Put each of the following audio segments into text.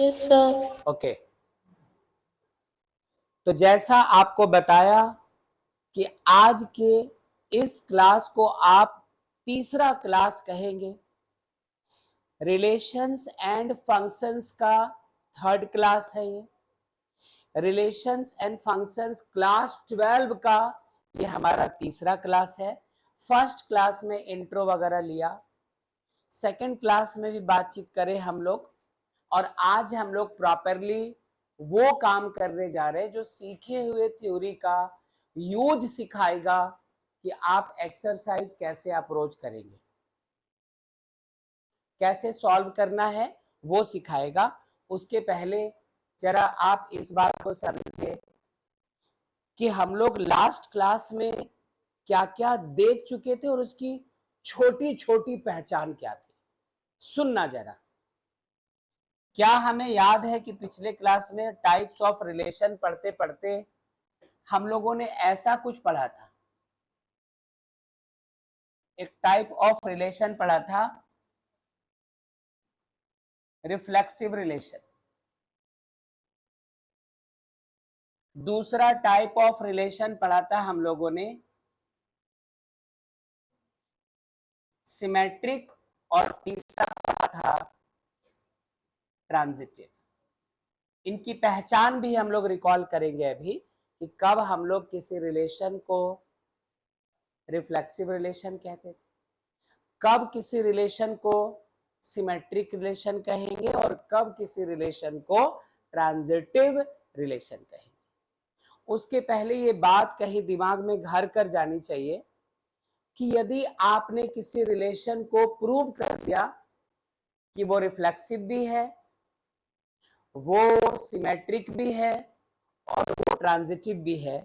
Yes sir. Okay, तो जैसा आपको बताया कि आज के इस क्लास को आप तीसरा क्लास कहेंगे, रिलेशंस एंड फंक्शंस का थर्ड क्लास है ये। रिलेशंस एंड फंक्शंस क्लास 12 का ये हमारा तीसरा क्लास है। फर्स्ट क्लास में इंट्रो वगैरह लिया, सेकंड क्लास में भी बातचीत करें हम लोग, और आज हम लोग प्रॉपरली वो काम करने जा रहे हैं जो सीखे हुए थ्योरी का यूज सिखाएगा कि आप एक्सरसाइज कैसे अप्रोच करेंगे, कैसे सॉल्व करना है वो सिखाएगा। उसके पहले जरा आप इस बात को समझिए कि हम लोग लास्ट क्लास में क्या क्या देख चुके थे और उसकी छोटी छोटी पहचान क्या थी। सुनना जरा, क्या हमें याद है कि पिछले क्लास में टाइप्स ऑफ रिलेशन पढ़ते पढ़ते हम लोगों ने ऐसा कुछ पढ़ा था, एक टाइप ऑफ रिलेशन पढ़ा था, रिफ्लेक्सिव रिलेशन। दूसरा टाइप ऑफ रिलेशन पढ़ा था हम लोगों ने सिमेट्रिक, और तीसरा पढ़ा था ट्रांजिटिव। इनकी पहचान भी हम लोग रिकॉल करेंगे अभी कि कब हम लोग किसी रिलेशन को रिफ्लेक्सिव रिलेशन कहते थे, कब किसी रिलेशन को सिमेट्रिक रिलेशन कहेंगे, और कब किसी रिलेशन को ट्रांजिटिव रिलेशन कहेंगे। उसके पहले ये बात कहीं दिमाग में घर कर जानी चाहिए कि यदि आपने किसी रिलेशन को प्रूव कर दिया कि वो रिफ्लेक्सिव भी है, वो सिमेट्रिक भी है, और वो ट्रांजिटिव भी है,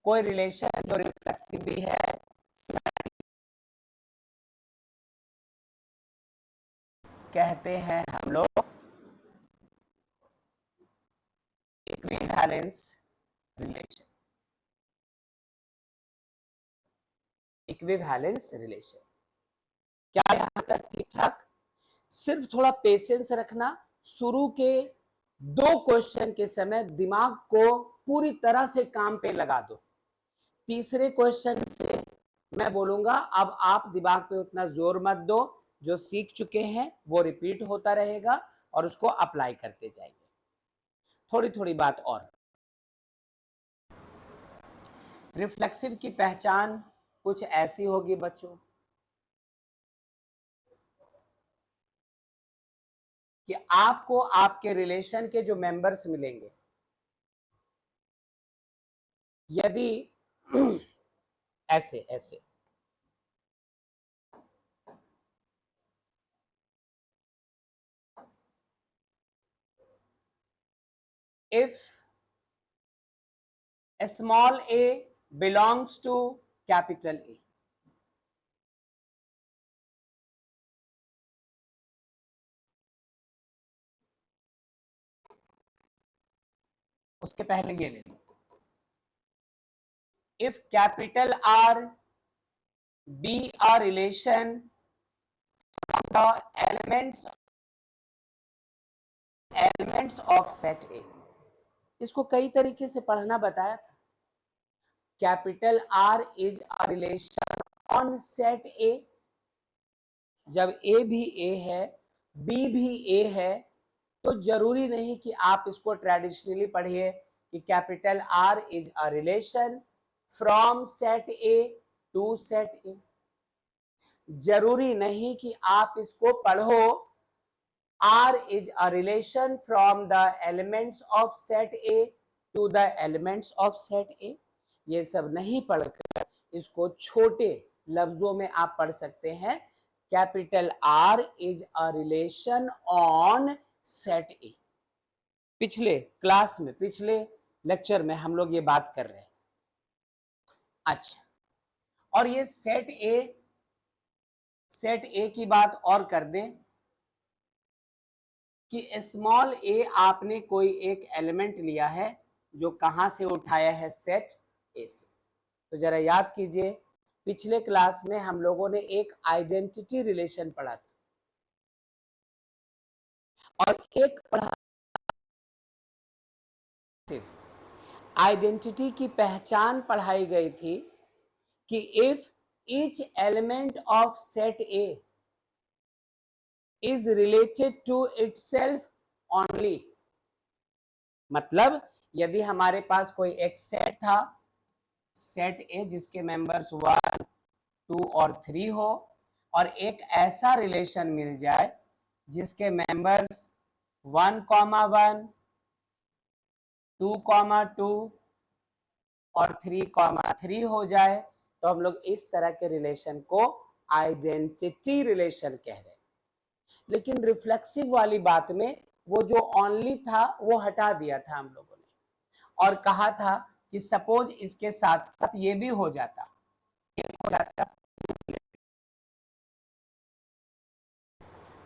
कोई रिलेशन जो रिफ्लेक्सिव भी है, कहते हैं हम लोग इक्विवेलेंस रिलेशन। इक्विवेलेंस रिलेशन, क्या यहां तक ठीक ठाक? सिर्फ थोड़ा पेशेंस रखना। शुरू के 2 क्वेश्चन के समय दिमाग को पूरी तरह से काम पे लगा दो। तीसरे क्वेश्चन से मैं बोलूंगा अब आप दिमाग पे उतना जोर मत दो, जो सीख चुके हैं वो रिपीट होता रहेगा और उसको अप्लाई करते जाएंगे। थोड़ी थोड़ी बात और। रिफ्लेक्सिव की पहचान कुछ ऐसी होगी बच्चों कि आपको आपके रिलेशन के जो मेंबर्स मिलेंगे, यदि ऐसे ऐसे if a small a belongs to capital A, उसके पहले ये ले लो, if capital R be a relation from the elements of set A। इसको कई तरीके से पढ़ना बताया था। Capital R is a relation on set A। जब A भी A है, B भी A है, तो जरूरी नहीं कि आप इसको ट्रेडिशनली पढ़िए कि capital R is a relation from set A to set A। जरूरी नहीं कि आप इसको पढ़ो R is a relation from the elements of set A to the elements of set A। ये सब नहीं पढ़कर इसको छोटे लफ्जों में आप पढ़ सकते हैं, capital R is a relation on set A। पिछले क्लास में, पिछले लेक्चर में हम लोग ये बात कर रहे हैं। अच्छा, और ये सेट A की बात और कर दें कि स्मॉल a आपने कोई एक एलिमेंट लिया है जो कहां से उठाया है, सेट ए से। तो जरा याद कीजिए, पिछले क्लास में हम लोगों ने एक आइडेंटिटी रिलेशन पढ़ा था, और एक आइडेंटिटी की पहचान पढ़ाई गई थी कि if each element of set A is related to itself only, मतलब यदि हमारे पास कोई एक सेट था, सेट ए जिसके मेंबर्स 1, 2 और 3 हो, और एक ऐसा रिलेशन मिल जाए जिसके मेंबर्स 1,1, 2,2 और 3,3 हो जाए, तो हम लोग इस तरह के रिलेशन को आइडेंटिटी रिलेशन कह रहे हैं। लेकिन रिफ्लेक्सिव वाली बात में वो जो ओनली था वो हटा दिया था हम लोगों ने, और कहा था कि सपोज इसके साथ साथ ये भी हो जाता,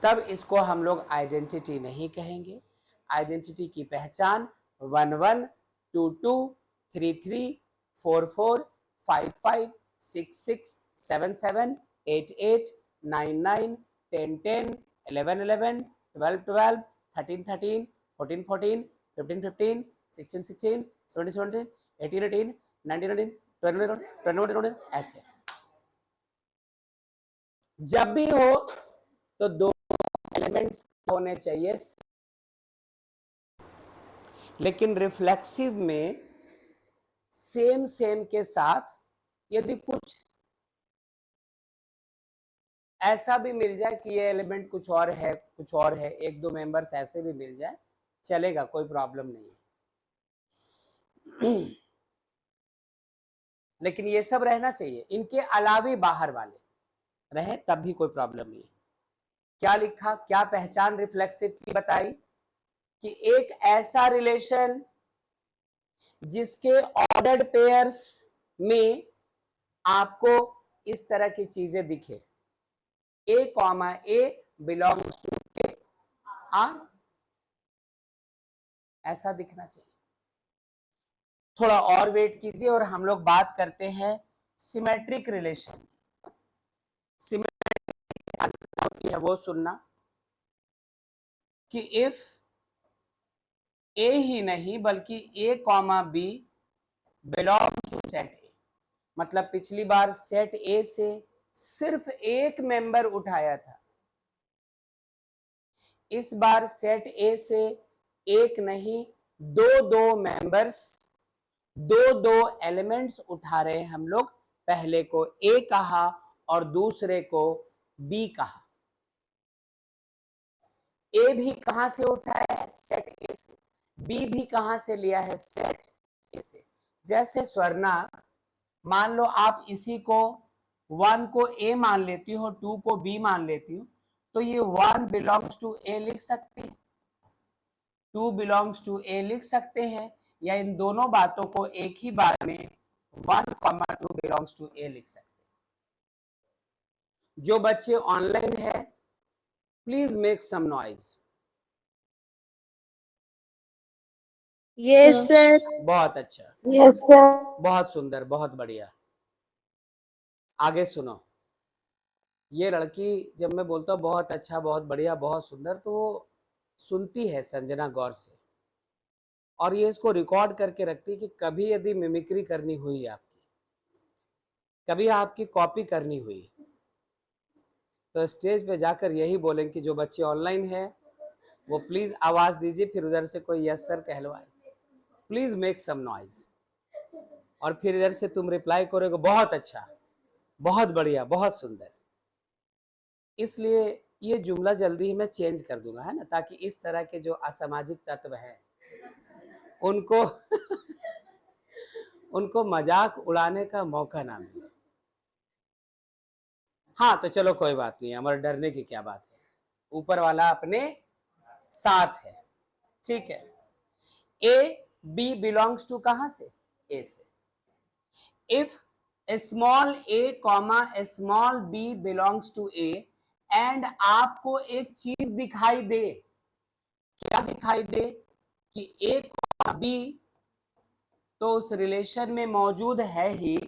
तब इसको हम लोग आइडेंटिटी नहीं कहेंगे। आइडेंटिटी की पहचान 1, 1, 2, 2, 3, 3, 4, 4, 5, 5, 6, 6, 7, 7, 8, 8, 9, 9, 10, 10, 11, 11, 12, 12, 13, 13, 14, 14, 15, 15, 16, 16, 17, 17, 18, 18, 19, 19, 20, 21, 21, ऐसे जब भी हो तो दो एलिमेंट्स होने चाहिए। लेकिन रिफ्लेक्सिव में सेम सेम के साथ यदि कुछ ऐसा भी मिल जाए कि ये एलिमेंट कुछ और है, कुछ और है, एक दो मेंबर्स ऐसे भी मिल जाए, चलेगा, कोई प्रॉब्लम नहीं है। लेकिन ये सब रहना चाहिए, इनके अलावे बाहर वाले रहे तब भी कोई प्रॉब्लम नहीं है। क्या लिखा, क्या पहचान रिफ्लेक्सिव की बताई कि एक ऐसा रिलेशन जिसके ऑर्डर्ड पेयर्स में आपको इस तरह की चीजें दिखे, A, A belongs to K, R, ऐसा दिखना चाहिए। थोड़ा और वेट कीजिए और हम लोग बात करते हैं सिमेट्रिक रिलेशन। सिमेट्रिक है वो सुनना कि इफ A ही नहीं बल्कि A, B belongs to set A, मतलब पिछली बार सेट A से सिर्फ एक मेंबर उठाया था, इस बार सेट ए से एक नहीं दो दो मेंबर्स, दो दो एलिमेंट्स उठा रहे हैं हम लोग। पहले को ए कहा और दूसरे को बी कहा। ए भी कहां से उठाया है, सेट ए से। बी भी कहां से लिया है, सेट ए से। जैसे स्वर्णा, मान लो आप इसी को 1 को ए मान लेती हो, 2 को बी मान लेती हो, तो ये 1 बिलोंग्स टू ए लिख सकती है, 2 बिलोंग्स टू ए लिख सकते हैं, या इन दोनों बातों को एक ही बार में 1, 2 बिलोंग्स टू ए लिख सकते हैं। जो बच्चे ऑनलाइन है please make some noise. Yes sir. बहुत अच्छा, यस सर। बहुत सुंदर, बहुत बढ़िया। आगे सुनो। ये लड़की जब मैं बोलता हूँ बहुत अच्छा, बहुत बढ़िया, बहुत सुंदर, तो वो सुनती है संजना गौर से, और ये इसको रिकॉर्ड करके रखती है कि कभी यदि मिमिक्री करनी हुई आपकी, कभी आपकी कॉपी करनी हुई, तो स्टेज पे जाकर यही बोलें कि जो बच्चे ऑनलाइन है वो प्लीज आवाज दीजिए, फिर उधर से कोई यस सर कहलवाए, प्लीज मेक सम नॉइज, और फिर इधर से तुम रिप्लाई करोगे बहुत अच्छा, बहुत बढ़िया, बहुत सुंदर। इसलिए ये जुमला जल्दी ही मैं चेंज कर दूंगा, है ना, ताकि इस तरह के जो असामाजिक तत्व हैं उनको उनको मजाक उड़ाने का मौका ना मिले। हाँ तो चलो कोई बात नहीं, हमारे डरने की क्या बात है, ऊपर वाला अपने साथ है, ठीक है। ए बी बिलोंग्स टू कहां से, ए से। If small A comma small B belongs to A, and आपको एक चीज दिखाई दे, क्या दिखाई दे कि ए कॉमा बी तो उस रिलेशन में मौजूद है ही,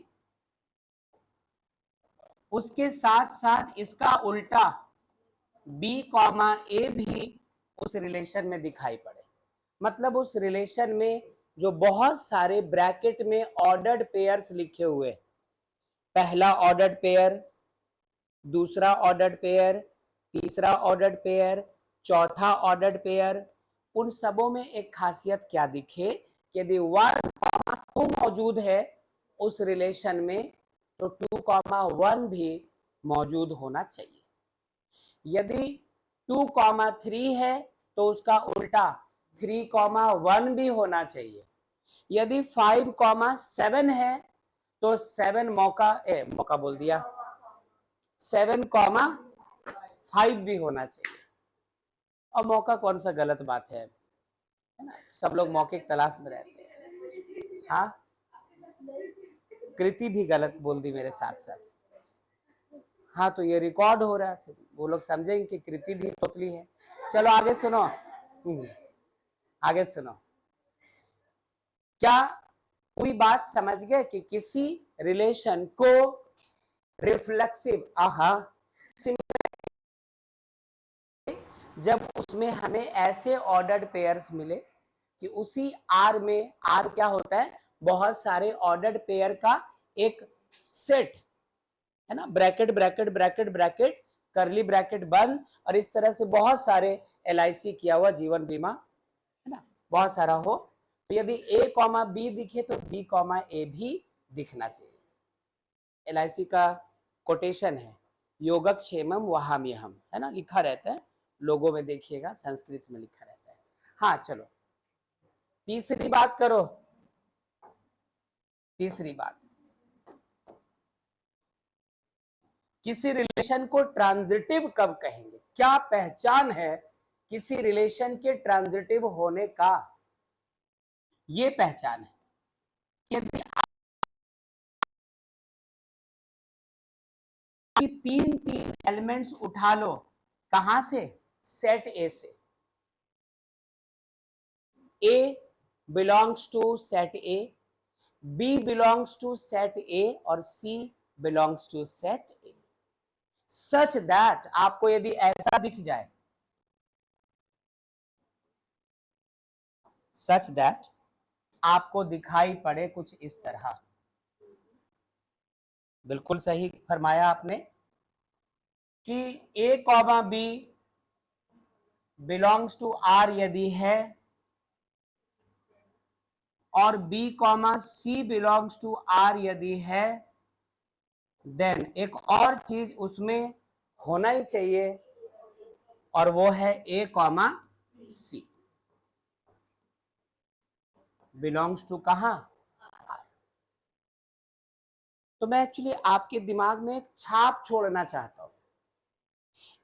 उसके साथ साथ इसका उल्टा बी कॉमा ए भी उस रिलेशन में दिखाई पड़े। मतलब उस रिलेशन में जो बहुत सारे ब्रैकेट में ऑर्डर्ड पेयर्स लिखे हुए, पहला ऑर्डर्ड पेयर, दूसरा ऑर्डर्ड पेयर, तीसरा ऑर्डर्ड पेयर, चौथा ऑर्डर्ड पेयर, उन सबों में एक खासियत क्या दिखे कि यदि 1, 2 मौजूद है उस रिलेशन में तो 2, 1 भी मौजूद होना चाहिए। यदि 2, 3 है तो उसका उल्टा 3, 1 भी होना चाहिए। यदि 5, 7 है तो 7 मौका बोल दिया 7, 5 भी होना चाहिए। और मौका कौन सा गलत बात है ना, सब लोग मौके की तलाश में रहते हैं। हाँ, कृति भी गलत बोल दी मेरे साथ साथ। हाँ, तो ये रिकॉर्ड हो रहा है, फिर वो लोग समझेंगे कि कृति भी तोतली है। चलो आगे सुनो, आगे सुनो। क्या पूरी बात समझ गए कि किसी रिलेशन को रिफ्लेक्सिव जब उसमें हमें ऐसे ऑर्डर्ड पेयर्स मिले कि उसी आर में, आर क्या होता है, बहुत सारे ऑर्डर्ड पेयर का एक सेट है ना, ब्रैकेट ब्रैकेट ब्रैकेट ब्रैकेट करली ब्रैकेट बंद, और इस तरह से बहुत सारे LIC किया हुआ जीवन बीमा है ना, बहुत सारा हो, तो यदि A, B दिखे तो B, A भी दिखना चाहिए। LIC का कोटेशन है योगक्षेमम वहाम्यहम, है ना, लिखा रहता है, लोगों में देखिएगा संस्कृत में लिखा रहता है। हाँ चलो तीसरी बात करो। तीसरी बात, किसी रिलेशन को ट्रांजिटिव कब कहेंगे, क्या पहचान है किसी रिलेशन के ट्रांजिटिव होने का? ये पहचान है यदि तीन एलिमेंट्स उठा लो, कहां से, सेट ए से, A belongs to set A, B belongs to set A और C belongs to set A, such that आपको यदि ऐसा दिख जाए, such that आपको दिखाई पड़े कुछ इस तरह, बिल्कुल सही फरमाया आपने कि A, B belongs to R यदि है और B, C belongs to R यदि है, देन एक और चीज उसमें होना ही चाहिए और वो है A, C बिलोंग्स टू कहां, तो मैं एक्चुअली आपके दिमाग में एक छाप छोड़ना चाहता हूं,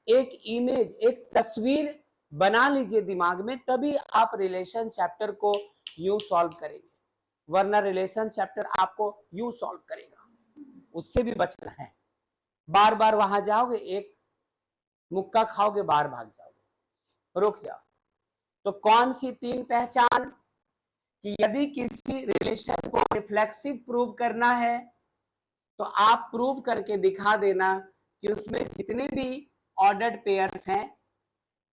एक इमेज, एक तस्वीर बना लीजिए दिमाग में, तभी आप रिलेशन चैप्टर को यूं सॉल्व करेंगे, वरना रिलेशन चैप्टर आपको यूं सॉल्व करेगा, उससे भी बचना है। बार बार वहां जाओगे, एक मुक्का खाओगे, बाहर भाग जाओगे, रुक जाओ। तो कौन सी तीन पहचान कि यदि किसी रिलेशन को रिफ्लेक्सिव प्रूव करना है तो आप प्रूव करके दिखा देना कि उसमें जितने भी ऑर्डर्ड पेयर्स हैं,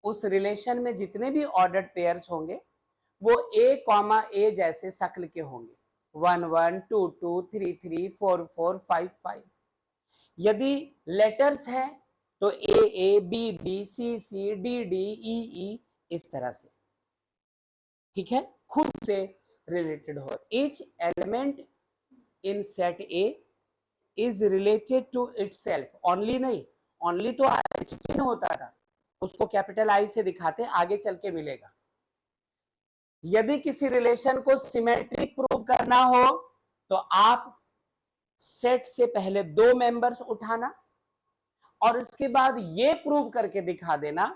उस रिलेशन में जितने भी ऑर्डर्ड पेयर्स होंगे वो A, जैसे शक्ल के होंगे, 1, 1, 2, 2, 3, 3, 4, 4, 5, 5। यदि लेटर्स है तो A, B, B, C, C, D, D, E, इस तरह से, ठीक है, खुद से रिलेटेड हो। each element in set A is related to itself, only नहीं, only तो चिन्ह होता था, उसको कैपिटल I से दिखाते, आगे चल के मिलेगा। यदि किसी रिलेशन को सिमेट्रिक प्रूव करना हो तो आप सेट से पहले 2 मेंबर्स उठाना और इसके बाद ये प्रूव करके दिखा देना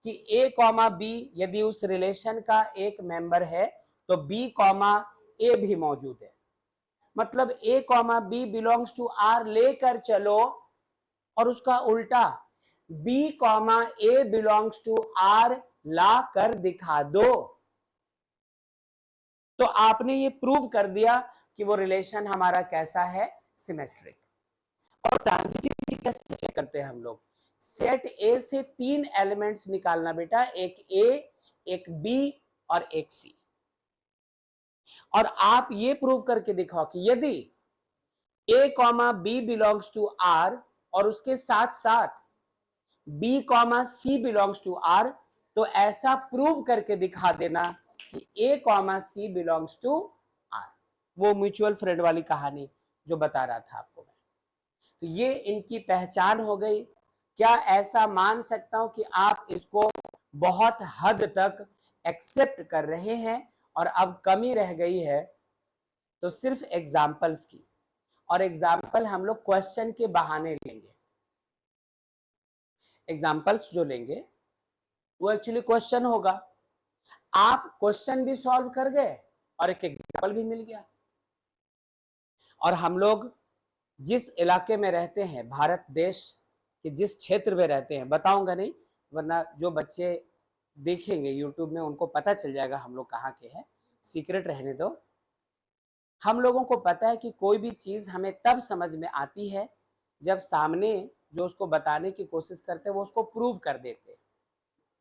कि A, B यदि उस रिलेशन का एक मेंबर है तो B, A भी मौजूद है। मतलब A, B belongs to R लेकर चलो और उसका उल्टा B, A belongs to R ला कर दिखा दो, तो आपने ये प्रूव कर दिया कि वो रिलेशन हमारा कैसा है, सिमेट्रिक। और ट्रांजिटिविटी कैसे चेक करते हैं हम लोग, सेट ए से 3 एलिमेंट्स निकालना बेटा, एक ए, एक बी और एक सी। और आप ये प्रूव करके दिखाओ कि यदि A comma B belongs to R और उसके साथ साथ B comma C belongs to R, तो ऐसा प्रूव करके दिखा देना कि A comma C belongs to R. वो म्यूचुअल फ्रेंड वाली कहानी जो बता रहा था आपको मैं। तो ये इनकी पहचान हो गई। क्या ऐसा मान सकता हूं कि आप इसको बहुत हद तक एक्सेप्ट कर रहे हैं? और अब कमी रह गई है तो सिर्फ एग्जाम्पल्स की, और एग्जाम्पल हम लोग क्वेश्चन के बहाने लेंगे। एग्जाम्पल्स जो लेंगे वो एक्चुअली क्वेश्चन होगा। आप क्वेश्चन भी सॉल्व कर गए और एक एग्जाम्पल भी मिल गया। और हम लोग जिस इलाके में रहते हैं, भारत देश के जिस क्षेत्र में रहते हैं, बताऊंगा नहीं वरना जो बच्चे देखेंगे यूट्यूब में उनको पता चल जाएगा हम लोग कहाँ के हैं, सीक्रेट रहने दो। हम लोगों को पता है कि कोई भी चीज हमें तब समझ में आती है जब सामने जो उसको बताने की कोशिश करते हैं वो उसको प्रूव कर देते हैं,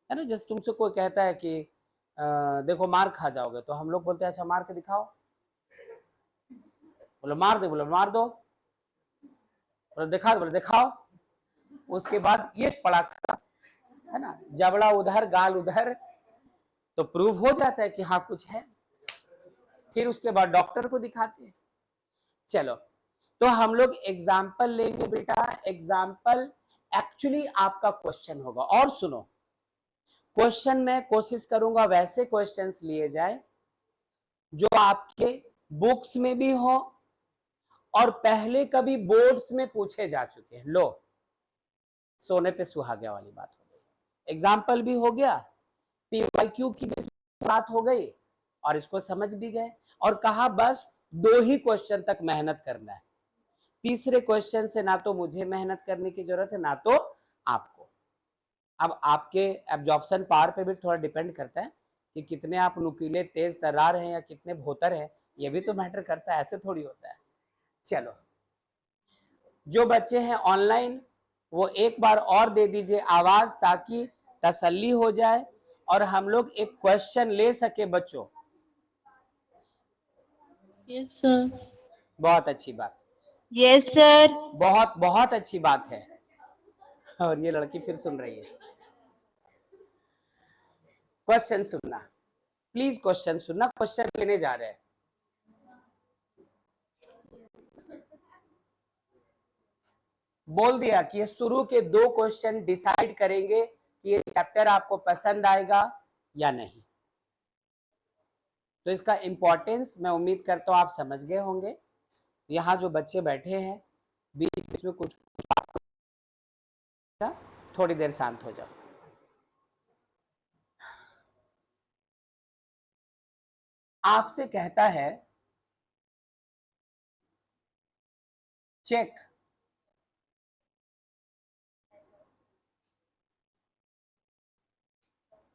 है ना। जैसे तुमसे कोई कहता है कि देखो मार खा जाओगे, तो हम लोग बोलते हैं अच्छा मार के दिखाओ, बोले मार दे, बोले मार दो, बोले दिखा दो, बोले दिखाओ। उसके बाद ये पड़ा, है ना, जबड़ा उधर गाल उधर, तो प्रूव हो जाता है कि हाँ कुछ है। फिर उसके बाद डॉक्टर को दिखाते हैं। चलो, तो हम लोग एग्जाम्पल लेंगे बेटा। एग्जाम्पल एक्चुअली आपका क्वेश्चन होगा। और सुनो, क्वेश्चन में कोशिश करूंगा वैसे क्वेश्चंस लिए जाए जो आपके बुक्स में भी हो और पहले कभी बोर्ड्स में पूछे जा चुके हैं। लो, सोने पे सुहागा वाली बात हो गई। एग्जाम्पल भी हो गया, पीवाईक्यू की भी बात हो गई, और इसको समझ भी गए। और कहा बस 2 ही क्वेश्चन तक मेहनत करना है। तीसरे क्वेश्चन से ना तो मुझे मेहनत करने की जरूरत है ना तो आपको। अब आपके एब्जॉर्प्शन पावर पे भी थोड़ा डिपेंड करता है कि कितने आप नुकीले तेज तर्रार हैं या कितने भोतर हैं, ये भी तो मैटर करता है, ऐसे थोड़ी होता है। चलो, जो बच्चे हैं ऑनलाइन वो एक बार और दे दीजिए आवाज ताकि तसल्ली हो जाए और हम लोग एक क्वेश्चन ले सके बच्चों। Yes sir. बहुत अच्छी बात, यस सर। बहुत बहुत अच्छी बात है। और ये लड़की फिर सुन रही है। क्वेश्चन सुनना प्लीज, क्वेश्चन सुनना, क्वेश्चन लेने जा रहे हैं। बोल दिया कि ये शुरू के 2 क्वेश्चन डिसाइड करेंगे कि ये चैप्टर आपको पसंद आएगा या नहीं। तो इसका इंपॉर्टेंस मैं उम्मीद करता हूं आप समझ गए होंगे। यहाँ जो बच्चे बैठे हैं बीच बीच में कुछ थोड़ी देर शांत हो जाओ। आपसे कहता है check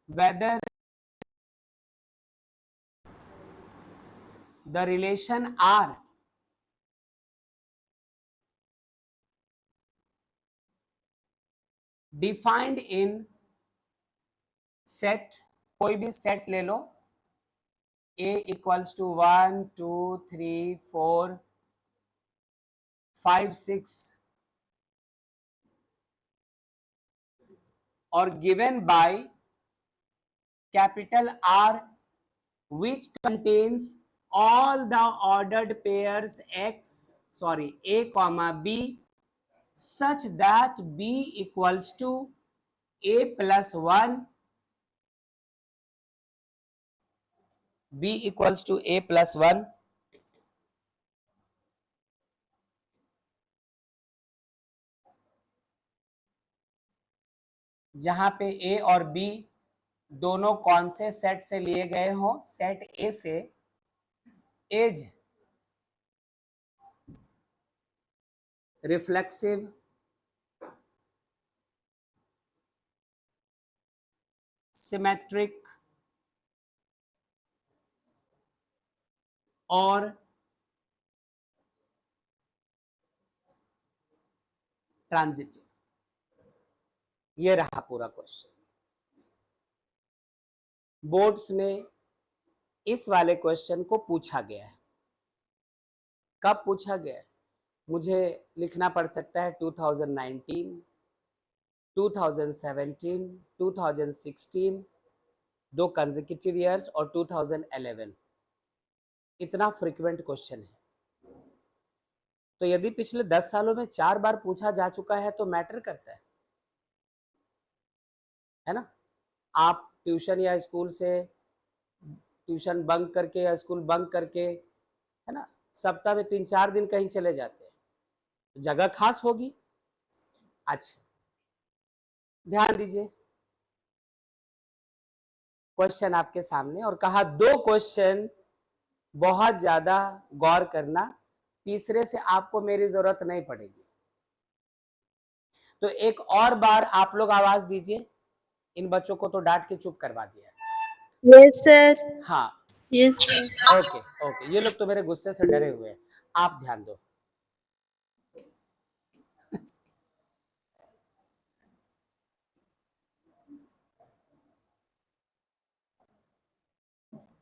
whether the relation R defined in set, कोई भी सेट ले लो, A equals to 1 2 3 4 5 6 or given by capital R which contains all the ordered pairs x, sorry, A comma B such that B equals to A plus 1, B equals to A plus 1, जहां पे A और B दोनों कौन से set से लिए गए हो, सेट ए से, एज रिफ्लेक्सिव सिमेट्रिक और ट्रांजिटिव। ये रहा पूरा क्वेश्चन। बोर्ड्स में इस वाले क्वेश्चन को पूछा गया है। कब पूछा गया है? मुझे लिखना पड़ सकता है 2019, 2017, 2016, 2 कंसेक्यूटिव ईयर्स और 2011। इतना फ्रीक्वेंट क्वेश्चन है। तो यदि पिछले 10 सालों में 4 बार पूछा जा चुका है तो मैटर करता है ना। आप ट्यूशन या स्कूल से ट्यूशन बंक करके या स्कूल बंक करके, है ना, सप्ताह में 3-4 दिन कहीं चले जाते हैं, जगह खास होगी। अच्छा, ध्यान दीजिए, क्वेश्चन आपके सामने, और कहा 2 क्वेश्चन बहुत ज्यादा गौर करना, तीसरे से आपको मेरी जरूरत नहीं पड़ेगी। तो एक और बार आप लोग आवाज दीजिए। इन बच्चों को तो डांट के चुप करवा दिया। Yes, sir. हाँ, Yes, sir. ओके ओके, ये लोग तो मेरे गुस्से से डरे हुए हैं। आप ध्यान दो।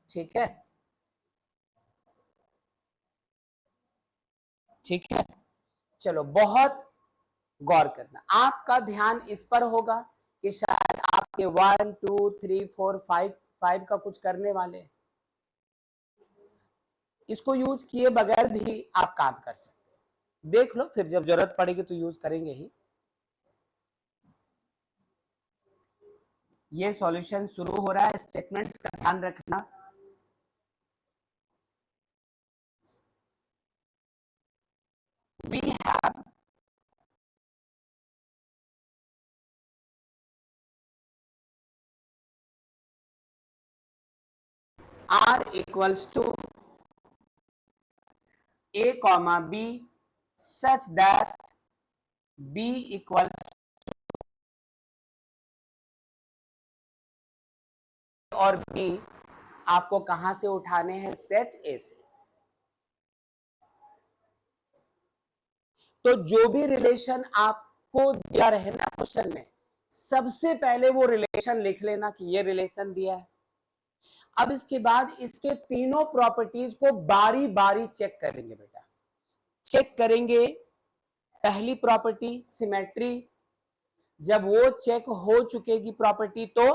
ठीक है, ठीक है, चलो, बहुत गौर करना। आपका ध्यान इस पर होगा कि शायद आपके 1 2 3 4 5 का कुछ करने वाले हैं। इसको यूज किए बगैर भी आप काम कर सकते हैं। देख लो, फिर जब जरूरत पड़ेगी तो यूज करेंगे ही। ये सॉल्यूशन शुरू हो रहा है, स्टेटमेंट्स का ध्यान रखना। We have R equals to A comma B such that B equals और B आपको कहां से उठाने हैं? सेट ए से। तो जो भी रिलेशन आपको दिया रहे ना क्वेश्चन में, सबसे पहले वो रिलेशन लिख लेना कि ये रिलेशन दिया है। अब इसके बाद इसके तीनों प्रॉपर्टीज को बारी बारी चेक करेंगे बेटा। चेक करेंगे पहली प्रॉपर्टी सिमेट्री। जब वो चेक हो चुकेगी प्रॉपर्टी तो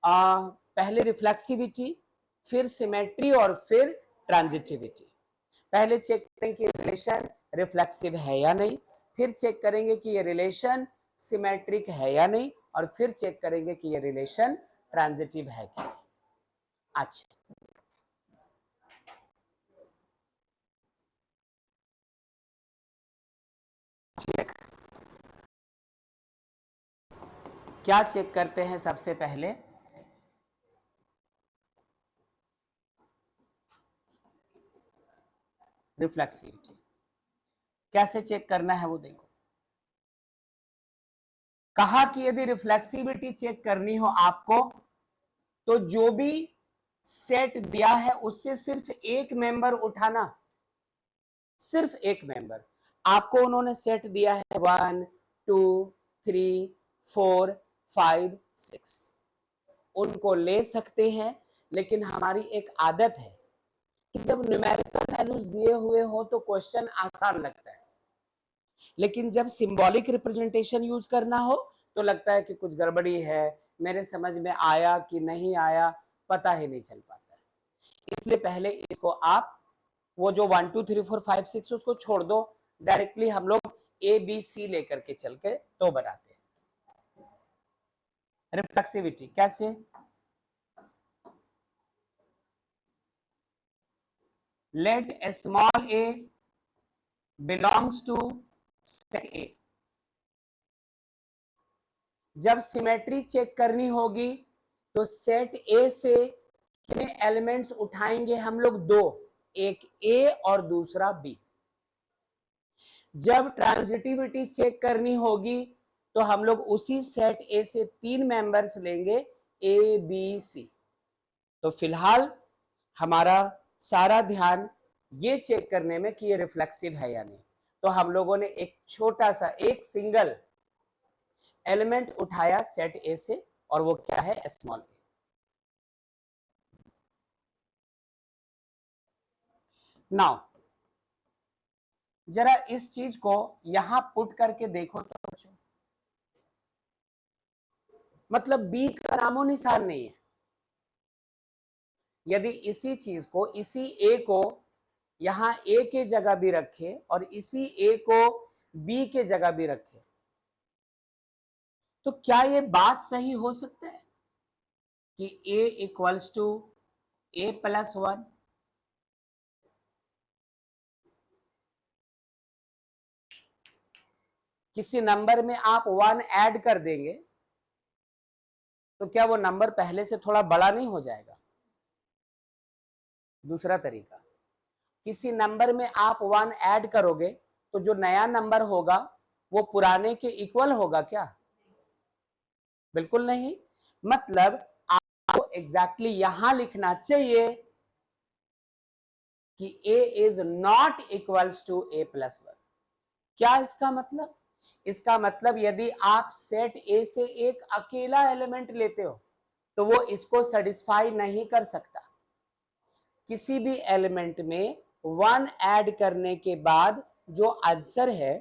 पहले रिफ्लेक्सिविटी, फिर सिमेट्री और फिर ट्रांजिटिविटी। पहले चेक करेंगे कि रिलेशन रिफ्लेक्सिव है या नहीं, फिर चेक करेंगे कि ये रिलेशन सिमेट्रिक है या नहीं, और फिर चेक करेंगे कि ये रिलेशन ट्रांजिटिव है क्या नहीं। अच्छा, क्या चेक करते हैं सबसे पहले? रिफ्लेक्सिविटी। कैसे चेक करना है वो देखो। कहा कि यदि रिफ्लेक्सिविटी चेक करनी हो आपको तो जो भी सेट दिया है उससे सिर्फ एक मेंबर उठाना, सिर्फ एक मेंबर। आपको उन्होंने सेट दिया है 1 2 3 4 5 6, उनको ले सकते हैं। लेकिन हमारी एक आदत है कि जब न्यूमेरिकल वैल्यूज दिए हुए हो तो क्वेश्चन आसान लगता है, लेकिन जब सिंबॉलिक रिप्रेजेंटेशन यूज करना हो तो लगता है कि कुछ गड़बड़ी है, मेरे समझ में आया कि नहीं आया, पता ही नहीं चल पाता है। इसलिए पहले इसको आप वो जो 1 2 3 4 5 6 उसको छोड़ दो, डायरेक्टली हम लोग ए बी सी लेकर के चल के तो बनाते हैं। रिफ्लेक्सिविटी कैसे? Let A small A belongs to set A. जब सिमेट्री चेक करनी होगी तो सेट ए से कितने एलिमेंट्स उठाएंगे हम लोग? 2, एक ए और दूसरा बी। जब ट्रांजिटिविटी चेक करनी होगी तो हम लोग उसी सेट ए से 3 मेंबर्स लेंगे, ए बी सी। तो फिलहाल हमारा सारा ध्यान ये चेक करने में कि ये रिफ्लेक्सिव है या नहीं। तो हम लोगों ने एक छोटा सा एक सिंगल एलिमेंट उठाया सेट ए से और वो क्या है, स्मॉल ए। नाउ जरा इस चीज को यहां पुट करके देखो तो बच्चों, मतलब बी का नामो निशान नहीं है। यदि इसी चीज को, इसी ए को यहां ए के जगह भी रखे और इसी ए को बी के जगह भी रखे, तो क्या ये बात सही हो सकता है कि A equals to A plus one? किसी नंबर में आप वन ऐड कर देंगे तो क्या वो नंबर पहले से थोड़ा बड़ा नहीं हो जाएगा? दूसरा तरीका, किसी नंबर में आप वन ऐड करोगे तो जो नया नंबर होगा वो पुराने के इक्वल होगा क्या? बिल्कुल नहीं। मतलब आपको एग्जैक्टली यहां लिखना चाहिए कि a is not equals to a plus one. क्या इसका मतलब? इसका मतलब यदि आप सेट ए से एक अकेला एलिमेंट लेते हो तो वो इसको सेटिस्फाई नहीं कर सकता। किसी भी एलिमेंट में वन ऐड करने के बाद जो आंसर है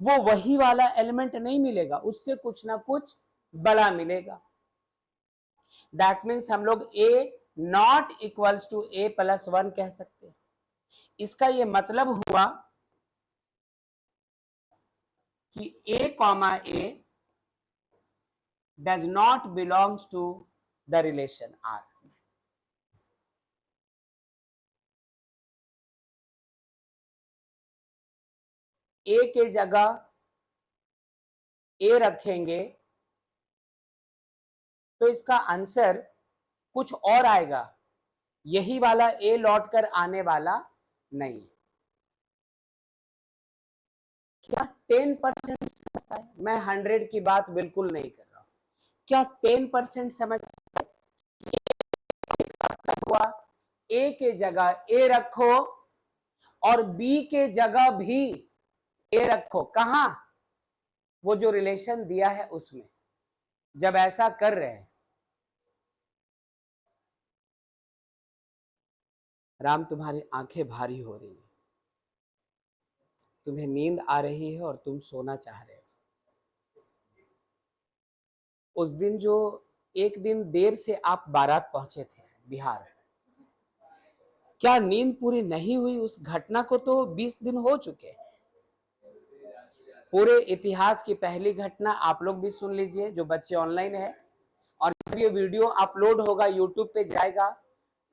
वो वही वाला एलिमेंट नहीं मिलेगा, उससे कुछ ना कुछ बड़ा मिलेगा। दैट मीन्स हम लोग a not equals to a plus one कह सकते हैं। इसका ये मतलब हुआ कि a comma a does not belongs to the relation R। a के जगह a रखेंगे तो इसका आंसर कुछ और आएगा, यही वाला a लौट कर आने वाला नहीं। क्या 10% समझता है? मैं 100 की बात बिल्कुल नहीं कर रहा हूं। क्या 10% समझता है? हुआ a के जगह a रखो और b के जगह भी a रखो। कहां? वो जो रिलेशन दिया है उसमें। जब ऐसा कर रहे हैं, राम तुम्हारी आंखें भारी हो रही है, तुम्हें नींद आ रही है और तुम सोना चाह रहे हो। उस दिन जो एक दिन देर से आप बारात पहुंचे थे बिहार, क्या नींद पूरी नहीं हुई? उस घटना को तो 20 दिन हो चुके। पूरे इतिहास की पहली घटना आप लोग भी सुन लीजिए जो बच्चे ऑनलाइन है, और जब ये वीडियो अपलोड होगा यूट्यूब पे जाएगा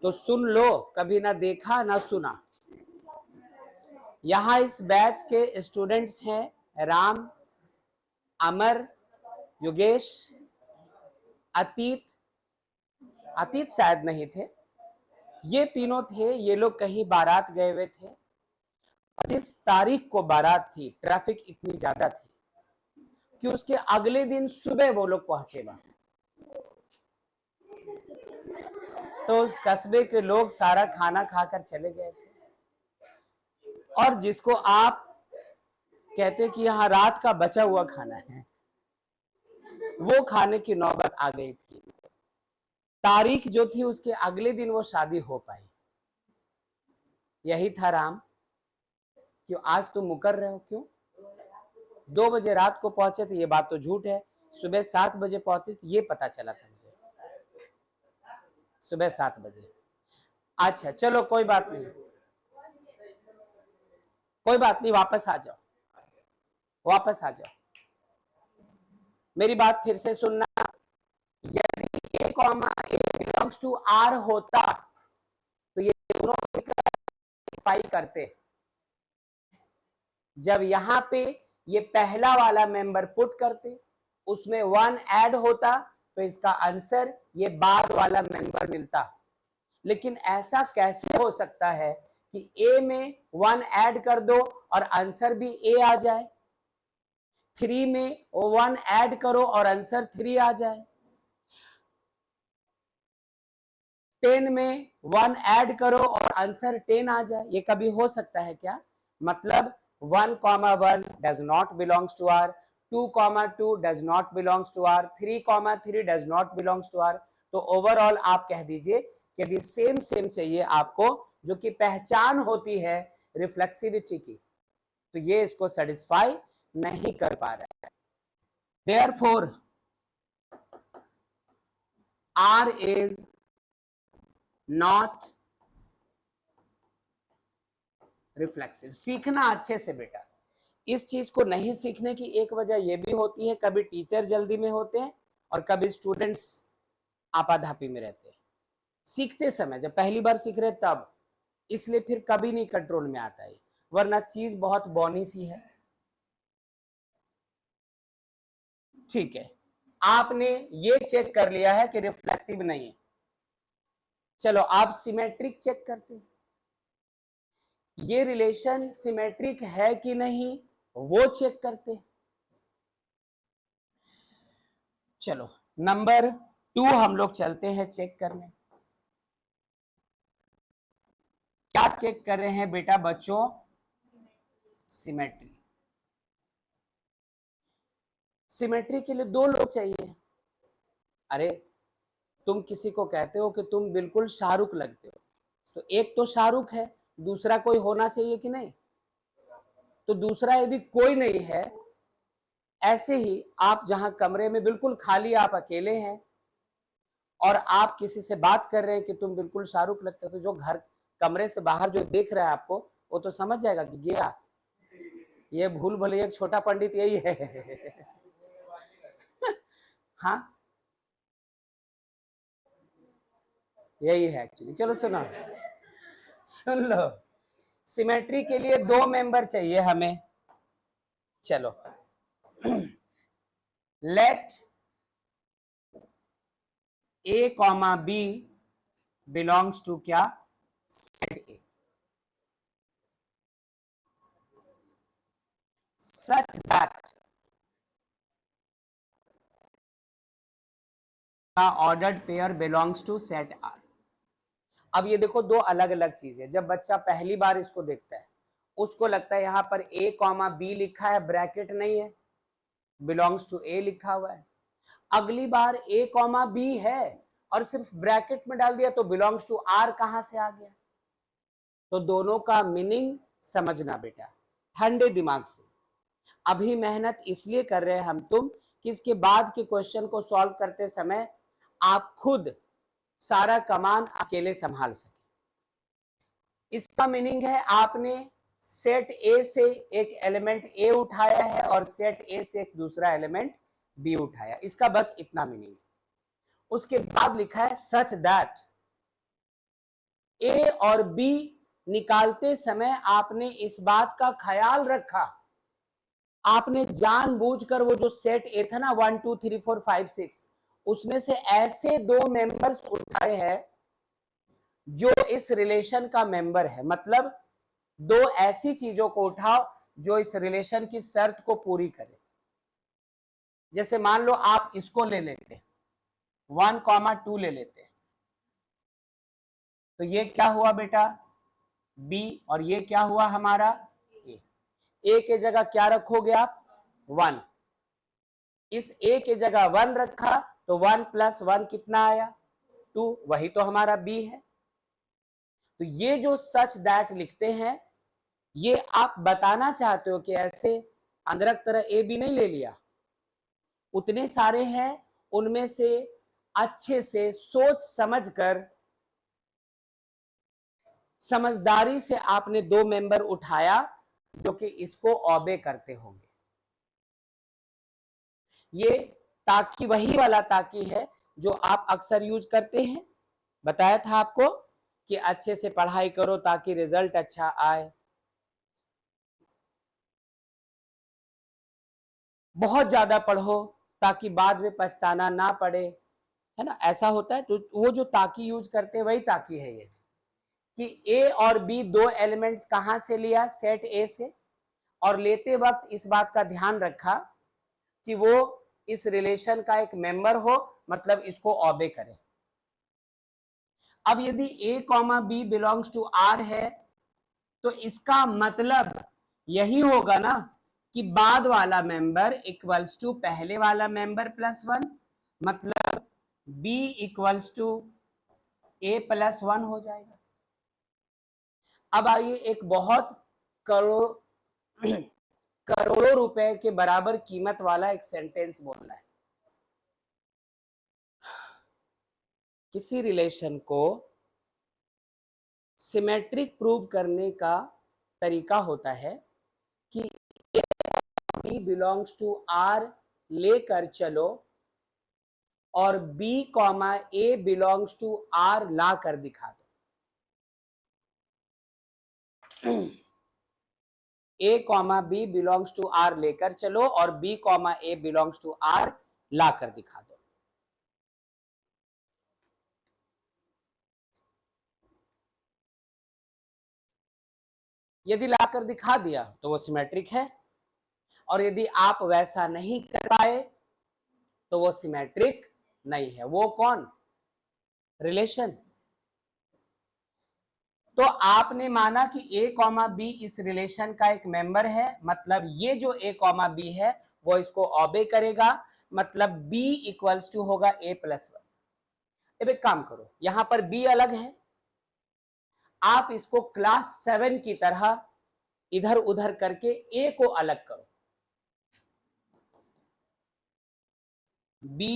तो सुन लो, कभी ना देखा ना सुना। यहां इस बैच के स्टूडेंट्स हैं राम, अमर, योगेश, अतीत, अतीत शायद नहीं थे, ये तीनों थे। ये लोग कहीं बारात गए हुए थे। 25 तारीख को बारात थी, ट्रैफिक इतनी ज्यादा थी कि उसके अगले दिन सुबह वो लोग पहुंचे वहां। तो उस कस्बे के लोग सारा खाना खाकर चले गए थे, और जिसको आप कहते कि यहाँ रात का बचा हुआ खाना है, वो खाने की नौबत आ गई थी। तारीख जो थी उसके अगले दिन वो शादी हो पाई। यही था राम। क्यों आज तुम मुकर रहे हो? क्यों? 2 बजे रात को पहुंचे थे, ये बात तो झूठ है। सुबह 7 बजे पहुंचे थे, ये पता चला था मुझे, सुबह 7 बजे। अच्छा चलो कोई बात नहीं, कोई बात नहीं, वापस आ जाओ, वापस आ जाओ। मेरी बात फिर से सुनना। यदि a comma a belongs to R होता तो ये दोनों मिलकर करते। जब यहां पे ये पहला वाला मेंबर पुट करते, उसमें 1 ऐड होता तो इसका आंसर ये बाद वाला मेंबर मिलता। लेकिन ऐसा कैसे हो सकता है कि a में 1 ऐड कर दो और आंसर भी a आ जाए, 3 में 1 ऐड करो और आंसर 3 आ जाए, 10 में 1 ऐड करो और आंसर 10 आ जाए? ये कभी हो सकता है क्या? मतलब 1, 1 does not belongs to R, 2,2 does not belongs to R, 3,3 does not belongs to R. तो ओवरऑल आप कह दीजिए कि यदि सेम सेम चाहिए आपको, जो कि पहचान होती है रिफ्लेक्सिविटी की, तो ये इसको सेटिस्फाई नहीं कर पा रहा है। Therefore R is not reflexive. सीखना अच्छे से बेटा, इस चीज को नहीं सीखने की एक वजह यह भी होती है, कभी टीचर जल्दी में होते हैं और कभी स्टूडेंट्स आपाधापी में रहते हैं। सीखते समय जब पहली बार सीख रहे तब, इसलिए फिर कभी नहीं कंट्रोल में आता है, वरना चीज बहुत बौनी सी है। ठीक है, आपने ये चेक कर लिया है कि रिफ्लेक्सिव नहीं है। चलो आप सिमेट्रिक चेक करते हैं, ये रिलेशन सिमेट्रिक है कि नहीं वो चेक करते हैं। चलो नंबर 2 हम लोग चलते हैं चेक करने। क्या चेक कर रहे हैं बेटा बच्चों? सिमेट्री। सिमेट्री के लिए 2 लोग चाहिए। अरे तुम किसी को कहते हो कि तुम बिल्कुल शाहरुख लगते हो, तो एक तो शाहरुख है, दूसरा कोई होना चाहिए कि नहीं? तो दूसरा यदि कोई नहीं है, ऐसे ही आप जहां कमरे में बिल्कुल खाली, आप अकेले हैं और आप किसी से बात कर रहे हैं कि तुम बिल्कुल शाहरुख लगते हो, तो जो घर कमरे से बाहर जो देख रहा है आपको, वो तो समझ जाएगा कि गया ये भूल भुलैया छोटा पंडित यही है। हाँ यही है एक्चुअली। चलो सुनो, सुन लो, सिमेट्री के लिए 2 मेंबर चाहिए हमें। चलो let A comma B belongs to क्या? Set A, such that ordered pair belongs to set R. अब ये देखो, 2 अलग अलग चीजें। जब बच्चा पहली बार इसको देखता है, उसको लगता है यहां पर A कॉमा B लिखा है, ब्रैकेट नहीं है, बिलोंग्स टू A लिखा हुआ है। अगली बार A कॉमा B है और सिर्फ ब्रैकेट में डाल दिया, तो बिलोंग्स टू R कहां से आ गया? तो दोनों का मीनिंग समझना बेटा ठंडे दिमाग से। अभी मेहनत इसलिए कर रहे हैं हम तुम कि इसके बाद के क्वेश्चन को सॉल्व करते समय आप खुद सारा कमान अकेले संभाल सके। इसका मीनिंग है आपने सेट ए से एक एलिमेंट ए उठाया है और सेट ए से एक दूसरा एलिमेंट बी उठाया, इसका बस इतना मीनिंग है। उसके बाद लिखा है सच दैट ए और बी निकालते समय आपने इस बात का ख्याल रखा, आपने जानबूझकर वो जो सेट ए था ना 1 2 3 4 5 6, उसमें से ऐसे 2 मेंबर्स उठाए हैं जो इस रिलेशन का मेंबर है। मतलब 2 ऐसी चीजों को उठाओ जो इस रिलेशन की शर्त को पूरी करे। जैसे मान लो आप इसको ले लेते, 1,2 ले लेते, तो ये क्या हुआ बेटा? बी, और ये क्या हुआ हमारा? ए। ए के जगह क्या रखोगे आप? 1। इस ए के जगह 1 रखा, तो 1 + 1 कितना आया? 2। वही तो हमारा बी है। तो ये जो सच दैट लिखते हैं, ये आप बताना चाहते हो कि ऐसे अंदरक तरह ए बी नहीं ले लिया, उतने सारे हैं, उनमें से अच्छे से सोच समझकर समझदारी से आपने 2 मेंबर उठाया जो कि इसको ऑबे करते होंगे। ये ताकि वही वाला ताकि है जो आप अक्सर यूज करते हैं। बताया था आपको कि अच्छे से पढ़ाई करो ताकि रिजल्ट अच्छा आए, बहुत ज्यादा पढ़ो ताकि बाद में पछताना ना पड़े, है ना, ऐसा होता है। तो वो जो ताकि यूज करते हैं वही ताकि है ये, कि ए और बी 2 एलिमेंट्स कहां से लिया? सेट ए से, और लेते वक्त इस बात का ध्यान रखा कि वो इस रिलेशन का एक मेंबर हो, मतलब इसको ऑबे करे। अब यदि A comma B belongs to R है, तो इसका मतलब यही होगा ना कि बाद वाला मेंबर इक्वल्स टू पहले वाला मेंबर प्लस वन, मतलब b equals to a plus one हो जाएगा। अब आइए एक बहुत करोड़ों रुपए के बराबर कीमत वाला एक सेंटेंस बोलना है। किसी रिलेशन को सिमेट्रिक प्रूव करने का तरीका होता है कि b बिलोंग्स टू r लेकर चलो और b comma a belongs to r ला कर दिखा दो। a comma b belongs to r लेकर चलो और b comma a belongs to r ला कर दिखा दो। यदि लाकर दिखा दिया तो वो सिमेट्रिक है, और यदि आप वैसा नहीं कर पाए तो वो सिमेट्रिक नहीं है। वो कौन? रिलेशन। तो आपने माना कि a कॉमा बी इस रिलेशन का एक मेंबर है, मतलब ये जो a कॉमा बी है वो इसको ओबे करेगा, मतलब b इक्वल्स टू होगा a प्लस वन। अब एक काम करो, यहां पर b अलग है, आप इसको क्लास 7 की तरह इधर उधर करके a को अलग करो। b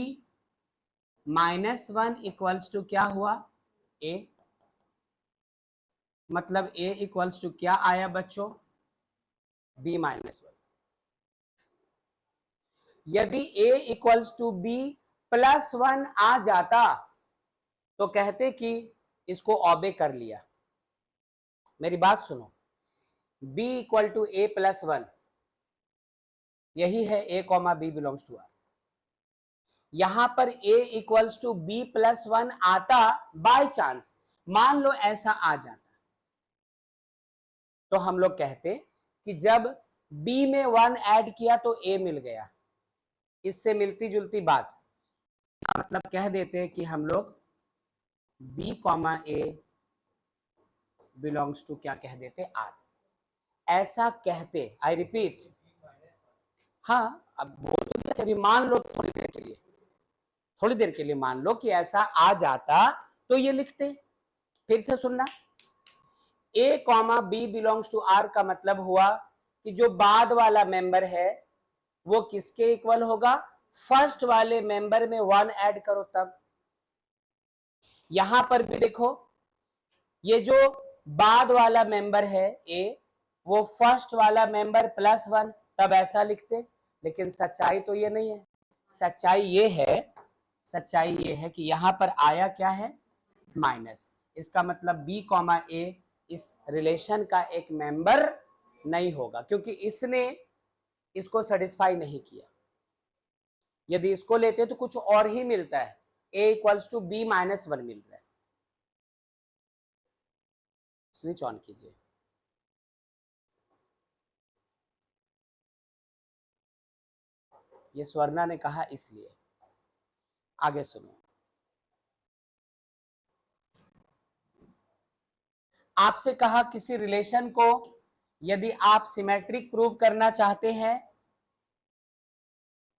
minus one equals to क्या हुआ? a, मतलब a इक्वल्स टू क्या आया बच्चों? b minus one. यदि a equals to b plus one आ जाता तो कहते कि इसको ओबे कर लिया। मेरी बात सुनो, b equal to a plus one, यही है a comma b belongs to r। यहां पर a equals to b plus one आता, बाय चांस मान लो ऐसा आ जाता, तो हम लोग कहते कि जब b में वन ऐड किया तो a मिल गया। इससे मिलती जुलती बात, मतलब कह देते कि हम लोग b comma a belongs to क्या कह देते? r। ऐसा कहते, आई रिपीट, हाँ अब बोल तो दिया कि अभी मान लो थोड़ी देर के लिए मान लो कि ऐसा आ जाता तो ये लिखते। फिर से सुनना, a comma B belongs to r का मतलब हुआ कि जो बाद वाला मेंबर है वो किसके इक्वल होगा? फर्स्ट वाले मेंबर में वन ऐड करो तब। यहां पर भी देखो, ये जो बाद वाला मेंबर है a, वो फर्स्ट वाला मेंबर प्लस वन, तब ऐसा लिखते। लेकिन सच्चाई तो ये नहीं है। सच्चाई ये है कि यहां पर आया क्या है? माइनस। इसका मतलब b कॉमा a इस रिलेशन का एक मेंबर नहीं होगा, क्योंकि इसने इसको सेटिस्फाई नहीं किया। यदि इसको लेते तो कुछ और ही मिलता है, a equals to b minus one मिल रहा है। स्विच ऑन कीजिए। ये स्वर्णा ने कहा इसलिए। आगे सुनो, आपसे कहा किसी रिलेशन को यदि आप सिमेट्रिक प्रूव करना चाहते हैं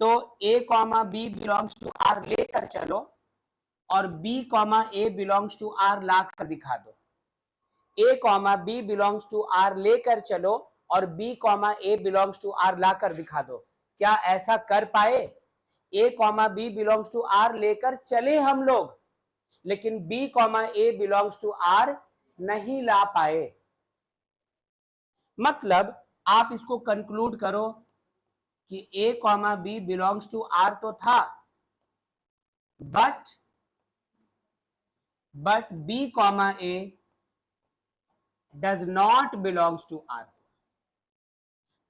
तो a comma B belongs to r लेकर चलो और b comma a belongs to r ला कर दिखा दो। a comma B belongs to r लेकर चलो और b comma a belongs to r ला कर दिखा दो। क्या ऐसा कर पाए? a comma B belongs to r लेकर चले हम लोग, लेकिन b comma a belongs to r नहीं ला पाए। मतलब आप इसको कंक्लूड करो कि a comma B belongs to r तो था, but b comma a does not belongs to r.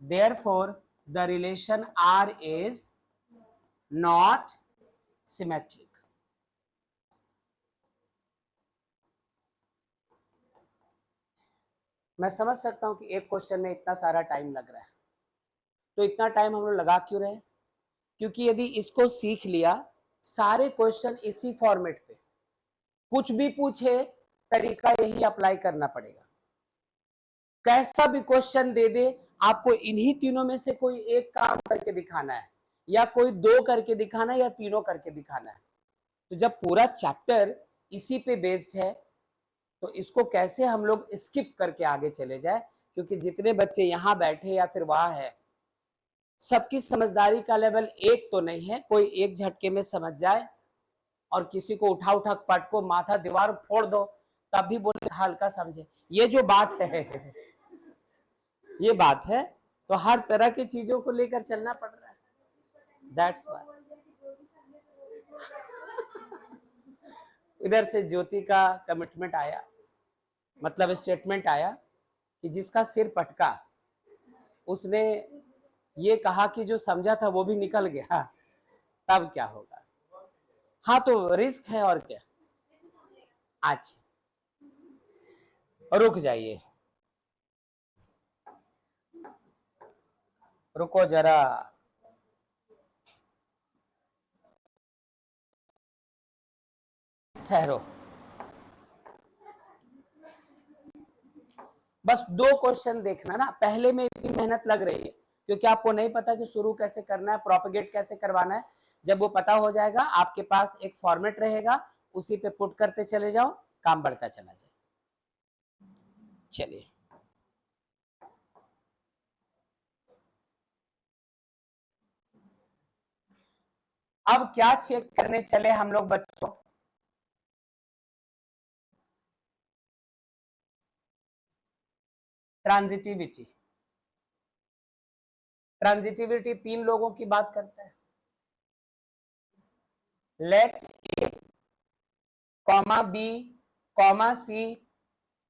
Therefore, the relation r is not symmetric. मैं समझ सकता हूं कि एक क्वेश्चन में इतना सारा टाइम लग रहा है, तो इतना टाइम हम लोग लगा क्यों रहे? क्योंकि यदि इसको सीख लिया, सारे क्वेश्चन इसी फॉर्मेट पे, कुछ भी पूछे तरीका यही अप्लाई करना पड़ेगा। कैसा भी क्वेश्चन दे दे, आपको इन्हीं तीनों में से कोई एक काम करके दिखाना है, या कोई दो करके दिखाना है, या तीनों करके दिखाना है। तो जब पूरा चैप्टर इसी पे बेस्ड है तो इसको कैसे हम लोग स्किप करके आगे चले जाए, क्योंकि जितने बच्चे यहाँ बैठे या फिर वहां है, सबकी समझदारी का लेवल एक तो नहीं है। कोई एक झटके में समझ जाए और किसी को उठा उठा पटको माथा दीवार फोड़ दो तब भी बोले हल्का समझे, ये जो बात है ये बात है। तो हर तरह की चीजों को लेकर चलना पड़ रहा है, दैट्स व्हाई। इधर से ज्योति का कमिटमेंट आया, मतलब स्टेटमेंट आया कि जिसका सिर पटका उसने ये कहा कि जो समझा था वो भी निकल गया, तब क्या होगा। हाँ तो रिस्क है और क्या। अच्छा रुक जाइए, रुको जरा, ठहरो। बस दो क्वेश्चन देखना ना, पहले में इतनी मेहनत लग रही है क्योंकि आपको नहीं पता कि शुरू कैसे करना है, प्रोपेगेट कैसे करवाना है। जब वो पता हो जाएगा आपके पास एक फॉर्मेट रहेगा, उसी पे पुट करते चले जाओ, काम बढ़ता चला जाए। चलिए अब क्या चेक करने चले हम लोग बच्चों, ट्रांजिटिविटी। ट्रांजिटिविटी तीन लोगों की बात करता है। Let A comma B comma C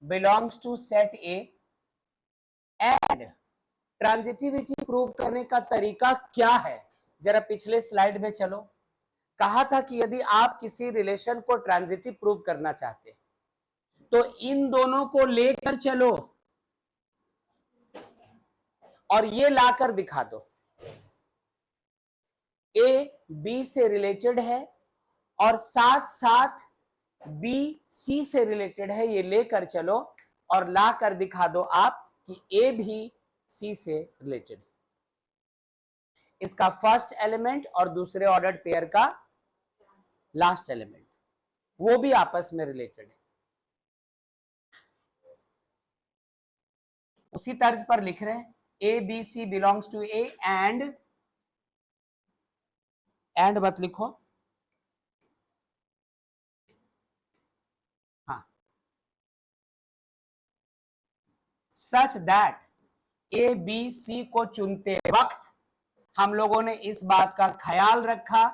belongs to set A and transitivity prove करने का तरीका क्या है, जरा पिछले स्लाइड में चलो। कहा था कि यदि आप किसी रिलेशन को ट्रांजिटिव प्रूव करना चाहते तो इन दोनों को लेकर चलो और ये लाकर दिखा दो। ए बी से रिलेटेड है और साथ साथ बी सी से रिलेटेड है, ये लेकर चलो और ला कर दिखा दो आप कि ए भी सी से रिलेटेड है। इसका फर्स्ट एलिमेंट और दूसरे ऑर्डर पेयर का लास्ट एलिमेंट वो भी आपस में रिलेटेड है। उसी तर्ज पर लिख रहे हैं A B C belongs to A and मत लिखो, हाँ, सच दैट ए बी सी को चुनते वक्त हम लोगों ने इस बात का ख्याल रखा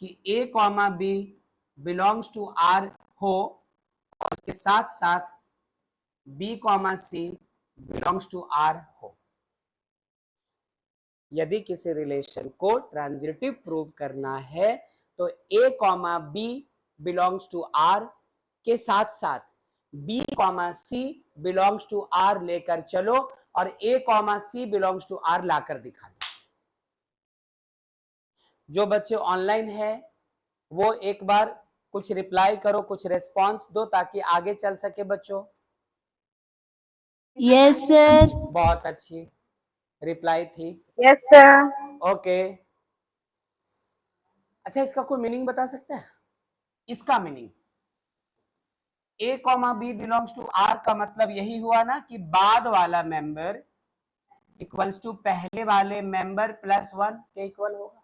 कि A comma B belongs to R हो और उसके साथ साथ B comma C belongs to R हो। यदि किसी रिलेशन को ट्रांजिटिव प्रूव करना है तो ए comma B belongs to R के साथ साथ B comma C belongs to R लेकर चलो और A comma C belongs to R लाकर दिखा दो। जो बच्चे ऑनलाइन है वो एक बार कुछ रिप्लाई करो, कुछ रेस्पॉन्स दो ताकि आगे चल सके बच्चों। Yes sir. बहुत अच्छी रिप्लाई थी। Yes sir. ओके अच्छा, इसका कोई मीनिंग बता सकता है? इसका meaning A comma B belongs to R का मतलब यही हुआ ना कि बाद वाला मेंबर इक्वल्स टू पहले वाले मेंबर प्लस वन के इक्वल होगा।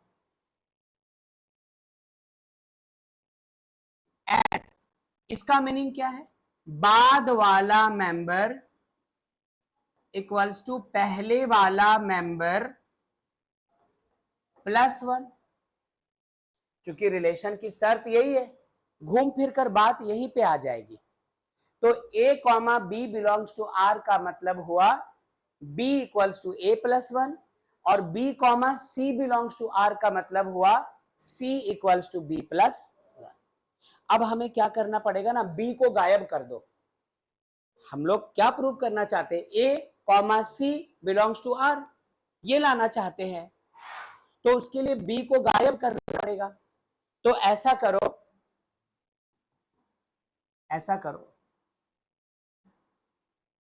एंड इसका मीनिंग क्या है? बाद वाला मेंबर इक्वल्स टू पहले वाला मेंबर प्लस वन। चूंकि रिलेशन की शर्त यही है, घूम फिर कर बात यहीं पे आ जाएगी। तो ए comma B belongs to R का मतलब हुआ B equals to A plus one और B comma C belongs to R का मतलब हुआ C equals to B plus one. अब हमें क्या करना पड़ेगा ना, बी को गायब कर दो। हम लोग क्या प्रूव करना चाहते हैं? A comma C belongs to R, ये लाना चाहते हैं। तो उसके लिए बी को गायब करना पड़ेगा। तो ऐसा करो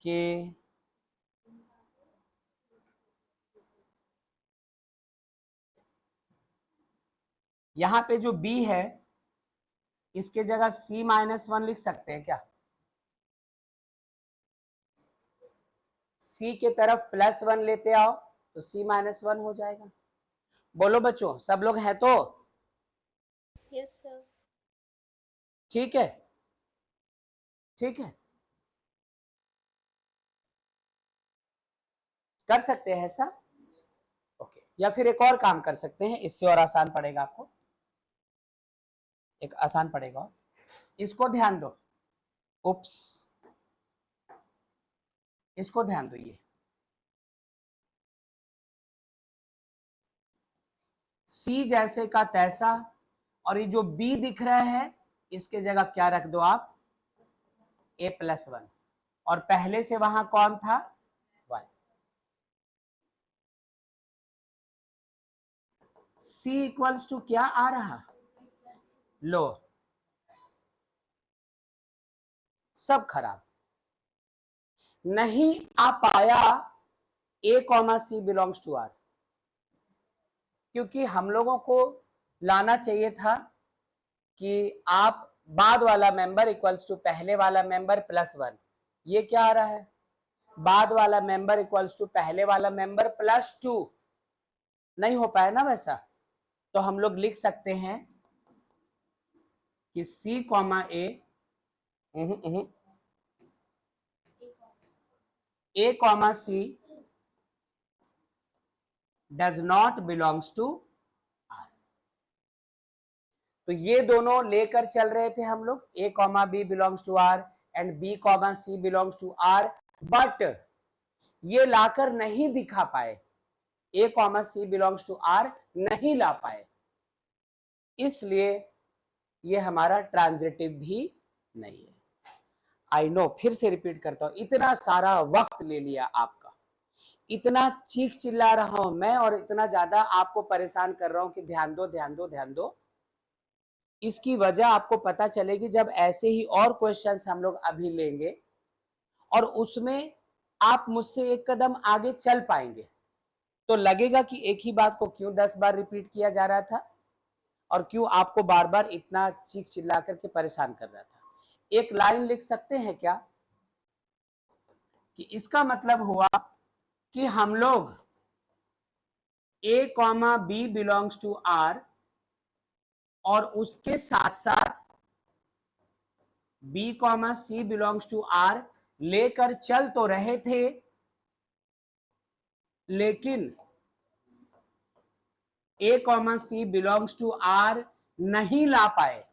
कि यहां पे जो b है इसके जगह c-1 लिख सकते हैं क्या? c के तरफ +1 लेते आओ तो c-1 हो जाएगा। बोलो बच्चों, सब लोग हैं तो? Yes sir. ठीक है, ठीक है, कर सकते हैं ऐसा। ओके, या फिर एक और काम कर सकते हैं, इससे और आसान पड़ेगा आपको, एक आसान पड़ेगा। इसको ध्यान दो, उप्स, इसको ध्यान दो, ये C जैसे का तैसा, और ये जो B दिख रहा है इसके जगह क्या रख दो आप? A+1, और पहले से वहां कौन था? 1। C इक्वल्स टू क्या आ रहा? लो, सब खराब, नहीं आ पाया A, C belongs to R, क्योंकि हम लोगों को लाना चाहिए था कि आप बाद वाला मेंबर इक्वल्स टू पहले वाला मेंबर +1। ये क्या आ रहा है? बाद वाला मेंबर इक्वल्स टू पहले वाला मेंबर +2। नहीं हो पाया ना वैसा, तो हम लोग लिख सकते हैं कि C, A, C does not belongs to R। तो ये दोनों लेकर चल रहे थे हम लोग, A, B belongs to R and B, C belongs to R, but ये लाकर नहीं दिखा पाए, A, C belongs to R नहीं ला पाए, इसलिए ये हमारा ट्रांजिटिव भी नहीं है। आई नो, फिर से रिपीट करता हूं, इतना सारा वक्त ले लिया आपका, इतना चीख चिल्ला रहा हूं मैं और इतना ज्यादा आपको परेशान कर रहा हूं कि ध्यान दो ध्यान दो ध्यान दो। इसकी वजह आपको पता चलेगी जब ऐसे ही और क्वेश्चंस हम लोग अभी लेंगे और उसमें आप मुझसे एक कदम आगे चल पाएंगे, तो लगेगा कि एक ही बात को क्यों 10 बार रिपीट किया जा रहा था और क्यों आपको बार बार इतना चीख चिल्ला करके परेशान कर रहा था। एक लाइन लिख सकते हैं क्या कि इसका मतलब हुआ कि हम लोग A, B belongs to R और उसके साथ साथ B, C belongs to R लेकर चल तो रहे थे, लेकिन A, C belongs to R नहीं ला पाए।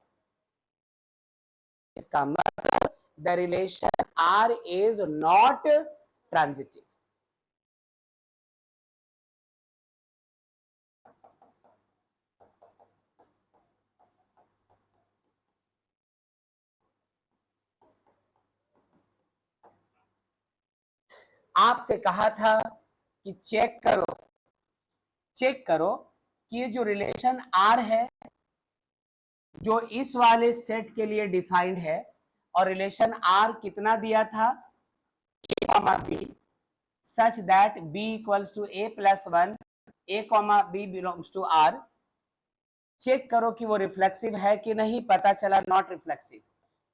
इसका मतलब the relation R is not transitive. आपसे कहा था कि चेक करो कि ये जो रिलेशन R है जो इस वाले सेट के लिए डिफाइंड है, और रिलेशन R कितना दिया था? A, B such that B equals to A+1, A, B belongs to R। Check करो कि वो रिफ्लेक्सिव है कि नहीं, पता चला नॉट रिफ्लेक्सिव।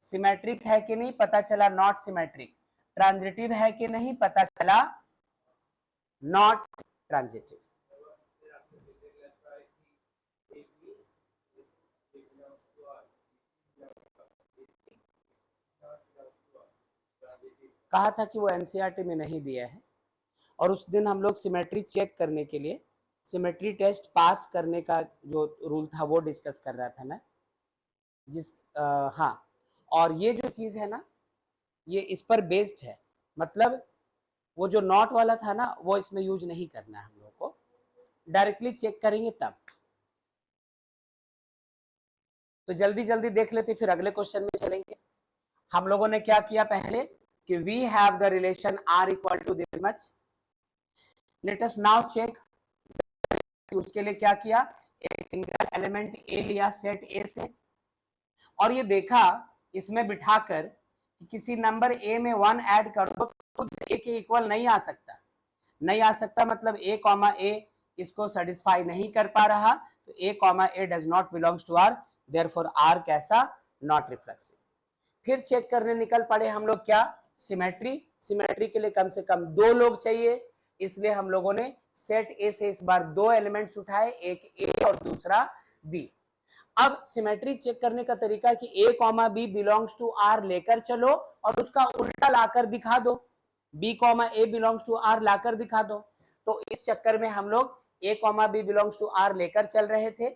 सिमेट्रिक है कि नहीं, पता चला नॉट सिमेट्रिक। ट्रांजिटिव है कि नहीं, पता चला नॉट ट्रांजिटिव। कहा था कि वो एनसीईआरटी में नहीं दिया है, और उस दिन हम लोग सिमेट्री चेक करने के लिए सिमेट्री टेस्ट पास करने का जो रूल था वो डिस्कस कर रहा था मैं, हाँ, और ये जो चीज है ना ये इस पर बेस्ड है, मतलब वो जो नॉट वाला था ना वो इसमें यूज नहीं करना है, हम लोग को डायरेक्टली चेक करेंगे तब। तो जल्दी जल्दी देख लेते फिर अगले क्वेश्चन में चलेंगे। हम लोगों ने क्या किया पहले कि we have the relation R equal to this much. Let us now check, उसके लिए क्या किया, एक सिंगल एलिमेंट A लिया सेट A से, और ये देखा इसमें बिठाकर कि किसी नंबर A में 1 ऐड कर दो तो A के इक्वल नहीं आ सकता, नहीं आ सकता मतलब A, A इसको सेटिस्फाई नहीं कर पा रहा, तो a comma a does not belongs to r, therefore r कैसा, नॉट रिफ्लेक्सिव। फिर चेक करने निकल पड़े हम लोग क्या, सिमेट्री। सिमेट्री के लिए कम से कम 2 लोग चाहिए, इसलिए हम लोगों ने सेट ए से इस बार 2 एलिमेंट्स उठाए, एक ए और दूसरा बी। अब सिमेट्री चेक करने का तरीका है कि A comma B belongs to R लेकर चलो और उसका उल्टा लाकर दिखा दो, B comma A belongs to R लाकर दिखा दो। तो इस चक्कर में हम लोग A comma B belongs to R लेकर चल रहे थे,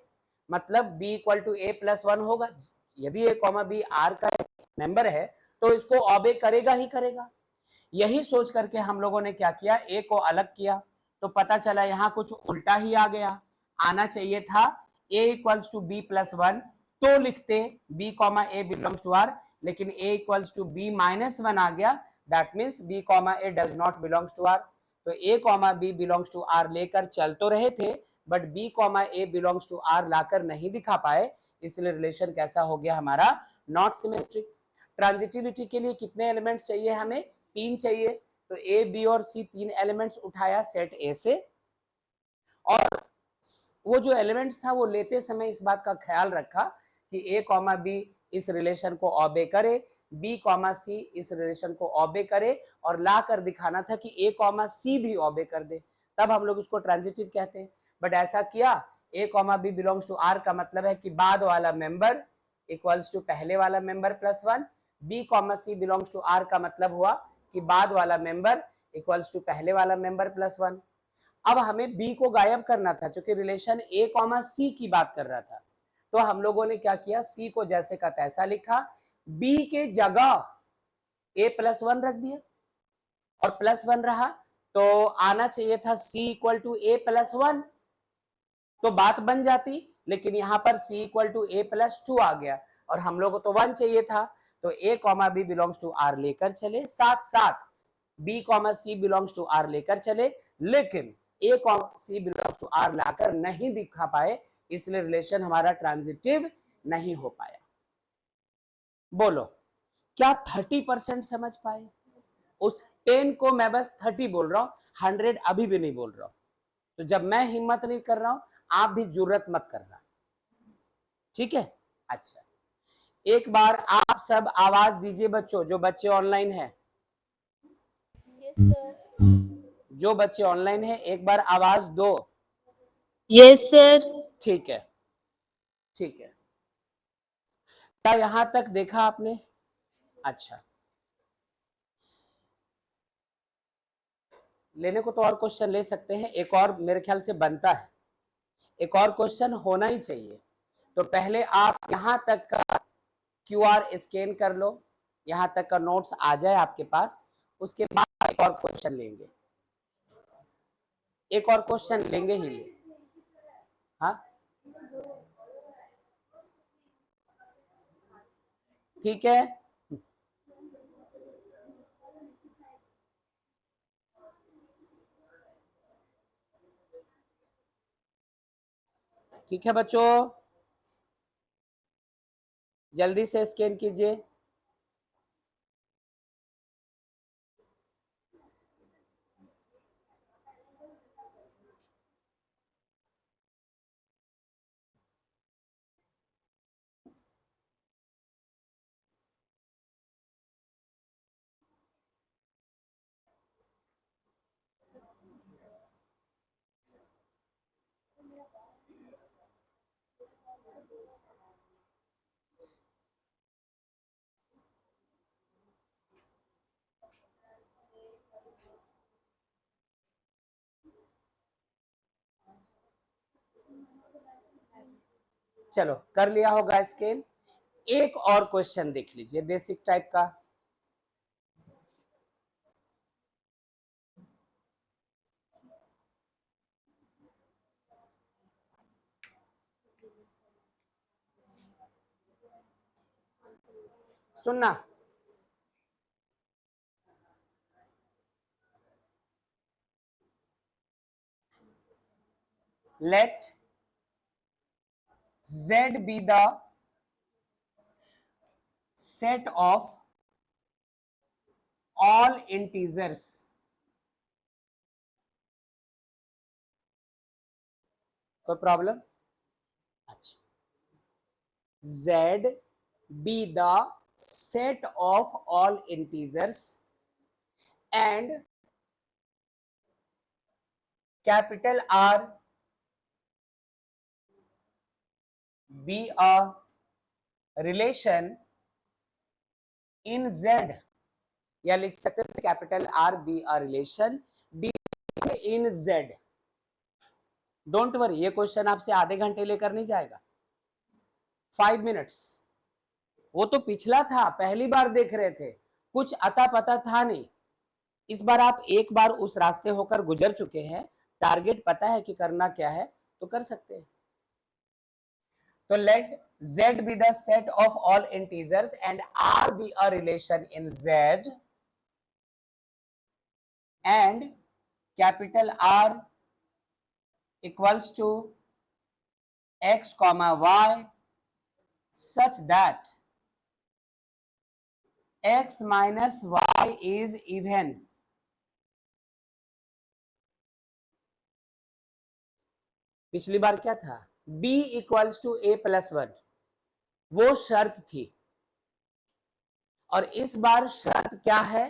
मतलब B equal to A plus 1 होगा। यदि ए कॉमा बी आर का मेंबर है तो इसको ऑबे करेगा ही करेगा। यही सोच करके हम लोगों ने क्या किया, ए को अलग किया, तो पता चला यहां कुछ उल्टा ही आ गया। आना चाहिए था a equals to B plus 1, तो लिखते b comma A belongs to R, लेकिन a equals to b minus 1 आ गया, that means b comma a does not belongs to R. तो a comma B belongs to R लेकर चल तो रहे थे, but b comma A belongs to R लाकर नहीं दिखा पाए, इसलिए रिलेशन कैसा हो गया हमारा, नॉट सिमेट्रिक। ट्रांजिटिविटी के लिए कितने एलिमेंट्स चाहिए हमें, 3 चाहिए, तो ए बी और सी 3 एलिमेंट्स उठाया सेट ए से, और वो जो एलिमेंट्स था वो लेते समय इस बात का ख्याल रखा कि ए कॉमा बी इस रिलेशन को ऑबे करे, बी कॉमा सी इस रिलेशन को ऑबे करे, और ला कर दिखाना था कि ए कॉमा सी भी ऑबे कर दे, तब हम लोग उसको ट्रांजिटिव कहते हैं। बट ऐसा किया, a comma B belongs to R का मतलब है कि बाद वाला मेंबर इक्वल्स टू पहले वाला member plus 1, B comma C belongs to R का मतलब हुआ कि बाद वाला मेंबर इक्वल्स टू पहले वाला मेंबर प्लस 1। अब हमें बी को गायब करना था, क्योंकि रिलेशन ए कॉमा सी की बात कर रहा था, तो हम लोगों ने क्या किया, सी को जैसे का तैसा लिखा, बी के जगह ए प्लस 1 रख दिया, और प्लस 1 रहा तो आना चाहिए था सी इक्वल टू ए प्लस 1, तो बात बन जाती, लेकिन यहां पर सी इक्वल टू ए प्लस 2 आ गया, और हम लोग को तो 1 चाहिए था, तो ए comma B belongs to R लेकर चले, साथ साथ B comma C belongs to R लेकर चले, लेकिन a comma C belongs to R लाकर नहीं दिखा पाए, इसलिए रिलेशन हमारा ट्रांजिटिव नहीं हो पाया। बोलो, क्या 30% समझ पाए? उस 10 को मैं बस 30 बोल रहा हूं, 100 अभी भी नहीं बोल रहा हूं। तो जब मैं हिम्मत नहीं कर रहा हूं, आप भी जुर्रत मत करना, ठीक है? अच्छा, एक बार आप सब आवाज दीजिए बच्चों, जो बच्चे ऑनलाइन हैं। Yes sir. जो बच्चे ऑनलाइन हैं एक बार आवाज दो। Yes sir. ठीक है, ठीक है। क्या यहां तक देखा आपने? अच्छा, लेने को तो और क्वेश्चन ले सकते हैं, एक और मेरे ख्याल से बनता है, एक और क्वेश्चन होना ही चाहिए। तो पहले आप यहां तक का क्यूआर स्कैन कर लो, यहां तक का नोट्स आ जाए आपके पास, उसके बाद एक और क्वेश्चन लेंगे, एक और क्वेश्चन लेंगे ही ले। हाँ, ठीक है। ठीक है बच्चों, जल्दी से स्कैन कीजिए। चलो, कर लिया होगा स्कैन। एक और क्वेश्चन देख लीजिए, बेसिक टाइप का। सुनना, let Z be the set of all integers। कोई problem? Z be the set of all integers and capital R be a relation in Z, या लिख सकते हैं capital R be a relation D in Z. Don't worry, ये question आपसे आधे घंटे लेकर नहीं जाएगा, 5 मिनट्स। वो तो पिछला था, पहली बार देख रहे थे, कुछ अता पता था नहीं। इस बार आप एक बार उस रास्ते होकर गुजर चुके हैं, टारगेट पता है कि करना क्या है, तो कर सकते हैं। तो late z be the set of all integers and r be a relation in z and capital R equals to x comma y such that x minus y is even। पिछली बार क्या था, b equals to a plus 1, वो शर्त थी। और इस बार शर्त क्या है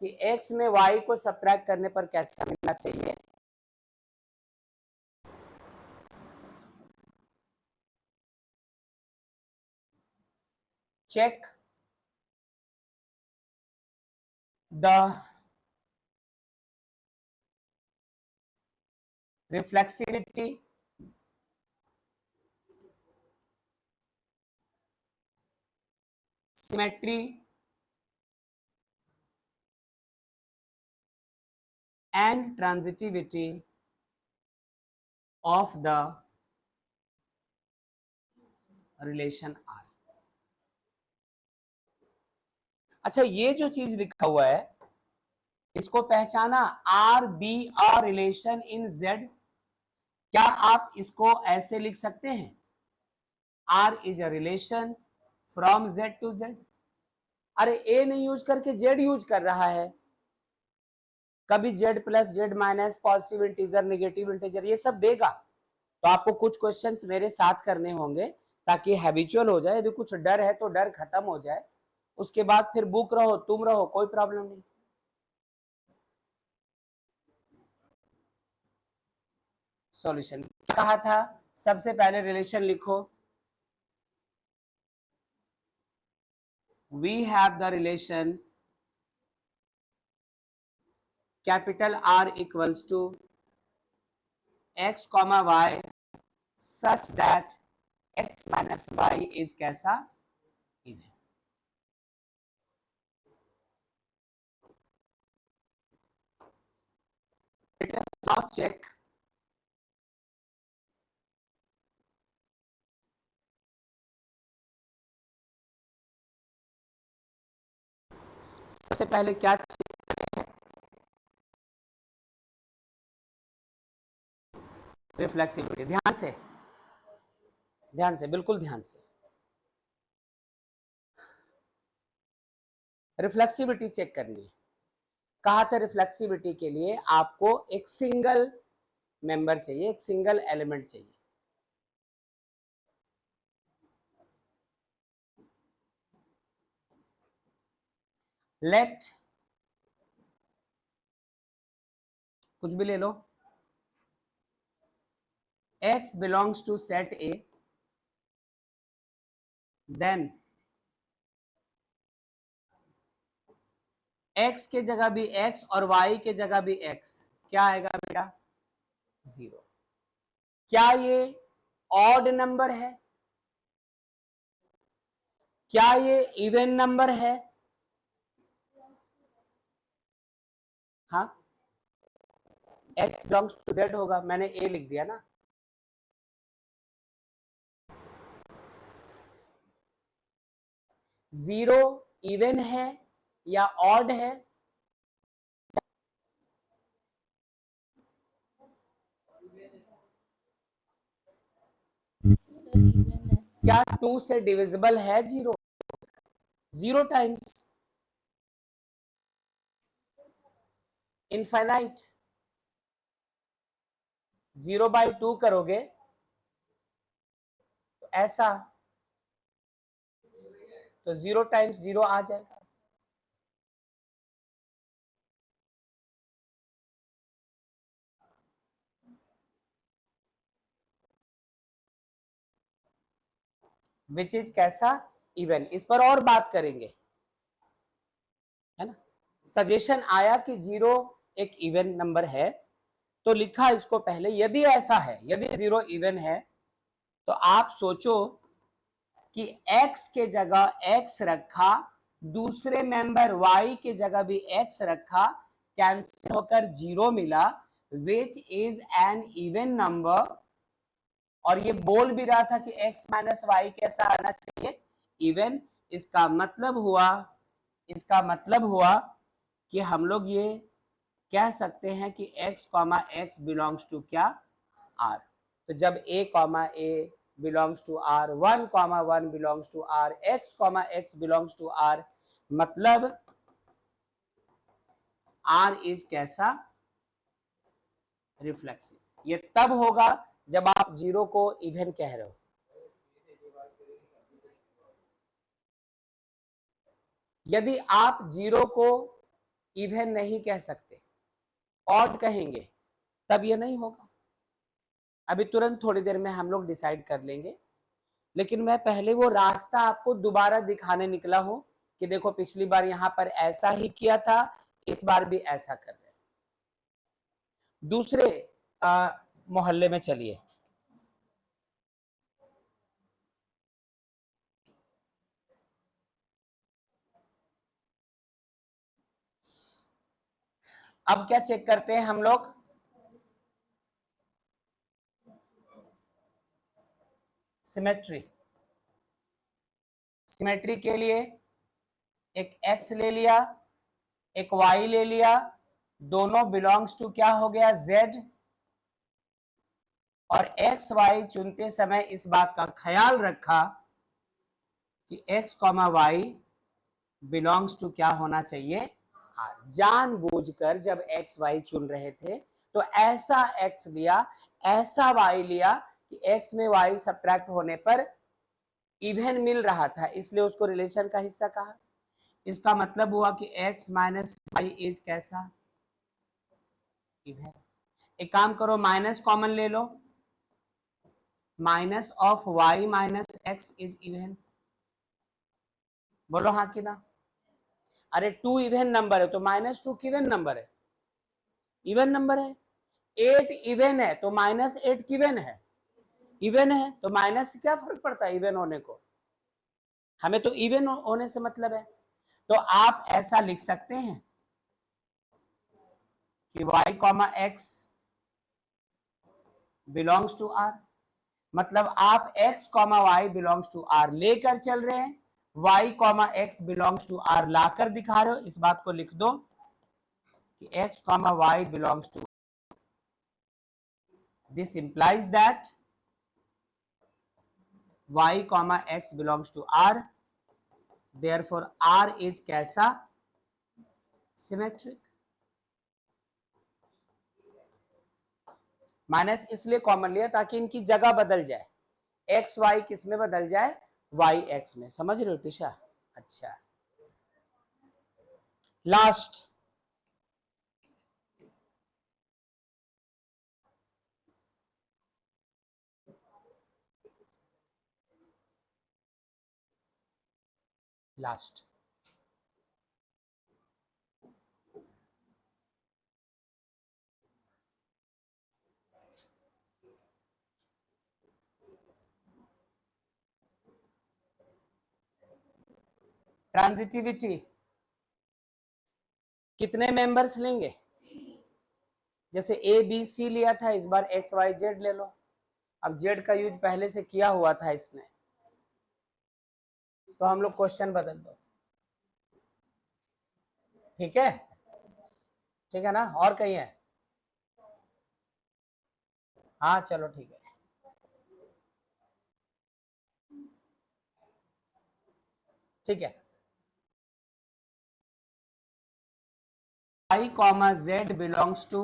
कि x में y को सब्ट्रैक्ट करने पर कैसा मिलना चाहिए, check the reflexivity symmetry and transitivity of the relation R। अच्छा, ये जो चीज लिखा हुआ है इसको पहचाना, R B R relation in Z. क्या आप इसको ऐसे लिख सकते हैं, R is a relation from Z to Z? अरे ए नहीं यूज करके जेड यूज कर रहा है, कभी Z plus Z minus, positive integer negative integer, ये सब देगा। तो आपको कुछ क्वेश्चंस मेरे साथ करने होंगे ताकि हैबिचुअल हो जाए। यदि कुछ डर है तो डर खत्म हो जाए, उसके बाद फिर बुक रहो तुम रहो, कोई प्रॉब्लम नहीं। सॉल्यूशन कहा था, सबसे पहले रिलेशन लिखो, we have the relation capital R equals to x comma y such that x minus y is कैसा, even। let us now check सबसे पहले क्या, रिफ्लेक्सिविटी। ध्यान से बिल्कुल ध्यान से, रिफ्लेक्सिविटी चेक करनी है। कहा था रिफ्लेक्सिविटी के लिए आपको एक सिंगल मेंबर चाहिए, एक सिंगल एलिमेंट चाहिए। लेट कुछ भी ले लो, x belongs to set A, then x के जगह भी x और y के जगह भी x, क्या आएगा बेटा, 0। क्या ये ऑड नंबर है, क्या ये इवन नंबर है? हाँ, x बिलोंग्स टू z होगा, मैंने a लिख दिया ना। जीरो इवन है या ऑड है? क्या 2 से डिविजिबल है जीरो? 0 टाइम्स इनफाइनाइट, 0/2 करोगे तो ऐसा तो 0 टाइम्स 0 आ जाएगा। विच इज कैसा, इवन। इस पर और बात करेंगे, है ना। सजेशन आया कि 0 एक इवन नंबर है, तो लिखा इसको पहले, यदि ऐसा है, यदि 0 इवन है, तो आप सोचो कि x के जगह x रखा, दूसरे मेंबर y के जगह भी x रखा, कैंसिल होकर 0 मिला, which is an even number. और ये बोल भी रहा था कि x माइनस वाई कैसा आना चाहिए, इवन। इसका मतलब हुआ कि हम लोग ये कह सकते हैं कि x comma X belongs to क्या, r। तो जब a comma A belongs to r, 1 comma 1 belongs to r, x comma X belongs to r, मतलब r इज कैसा, रिफ्लेक्सिव। ये तब होगा जब आप 0 को इवन कह रहे हो। यदि आप 0 को इवन नहीं कह सकते, ऑड कहेंगे, तब ये नहीं होगा। अभी तुरंत थोड़ी देर में हम लोग डिसाइड कर लेंगे, लेकिन मैं पहले वो रास्ता आपको दोबारा दिखाने निकला हूं कि देखो पिछली बार यहां पर ऐसा ही किया था, इस बार भी ऐसा कर रहे हैं। दूसरे मोहल्ले में चलिए। अब क्या चेक करते हैं हम लोग, सिमेट्री। सिमेट्री के लिए एक x ले लिया, एक y ले लिया, दोनों बिलोंग्स टू क्या हो गया, z। और एक्स वाई चुनते समय इस बात का ख्याल रखा कि x comma Y belongs to क्या होना चाहिए, r। जानबूझकर जब x y चुन रहे थे तो ऐसा x लिया, ऐसा y लिया कि x में y सब्ट्रैक्ट होने पर इवन मिल रहा था, इसलिए उसको रिलेशन का हिस्सा कहा। इसका मतलब हुआ कि x माइनस वाई इज कैसा, इवन। एक काम करो, माइनस कॉमन ले लो, minus of y minus x is even. बोलो हाँ कि ना। अरे 2 इवन नंबर है तो -2 किवन नंबर है, इवन नंबर है। 8 इवन है तो -8 किवन है, इवन है। तो माइनस से क्या फर्क पड़ता है इवन होने को, हमें तो इवन होने से मतलब है। तो आप ऐसा लिख सकते हैं कि y comma X belongs to r। मतलब आप x comma Y belongs to r लेकर चल रहे हैं, y comma X belongs to r लाकर दिखा रहे हो। इस बात को लिख दो कि x comma Y belongs to, this implies that y comma X belongs to r, therefore r is कैसा, सिमेट्रिक। माइनस इसलिए कॉमन लिया ताकि इनकी जगह बदल जाए, एक्स वाई किस में बदल जाए, वाई एक्स में। समझ रहे हो टिशा, अच्छा। Last, last transitivity. कितने मेंबर्स लेंगे, जैसे ए बी सी लिया था, इस बार एक्स वाई जेड ले लो। अब जेड का यूज पहले से किया हुआ था इसने, तो हम लोग क्वेश्चन बदल दो, ठीक है, ठीक है ना। और कहीं है, हाँ चलो ठीक है। ठीक है, i comma z belongs to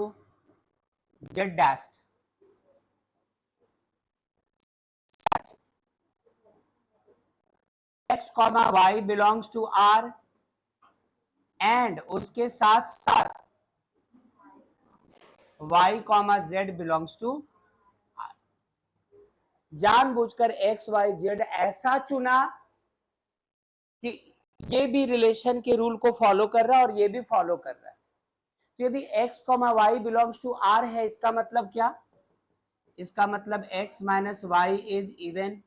z डैस्ट, x comma Y belongs to R and उसके साथ साथ y comma Z belongs to R. जानबूझकर एक्स वाई जेड ऐसा चुना कि ये भी रिलेशन के रूल को फॉलो कर रहा है और ये भी फॉलो कर रहा है। तो यदि x comma Y belongs to R है, इसका मतलब क्या? इसका मतलब x minus Y is even,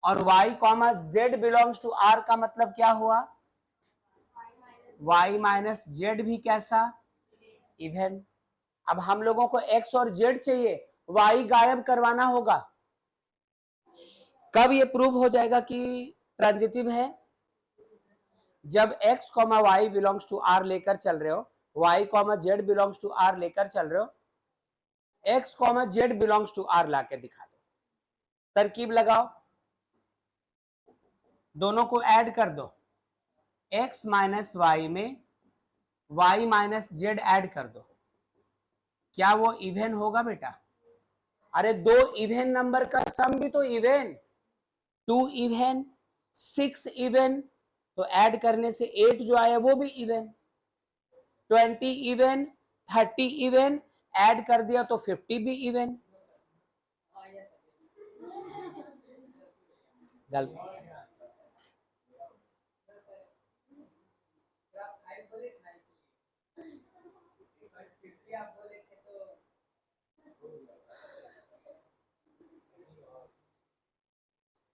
और y comma Z belongs to R का मतलब क्या हुआ? y माइनस जेड भी कैसा? इवन। अब हम लोगों को x और z चाहिए, y गायब करवाना होगा। कब ये प्रूव हो जाएगा कि ट्रांजिटिव है? जब x comma Y belongs to R लेकर चल रहे हो, y comma Z belongs to R लेकर चल रहे हो, x comma Z belongs to R लाके दिखा दो, तरकीब लगाओ, दोनों को ऐड कर दो, x माइनस वाई में y माइनस जेड ऐड कर दो, क्या वो इवन होगा बेटा? अरे दो इवन नंबर का सम भी तो इवन, 2 इवन, 6 इवन, तो ऐड करने से 8 जो आया वो भी इवन, 20 इवन, 30 इवन, ऐड कर दिया तो 50 भी इवन। गलती।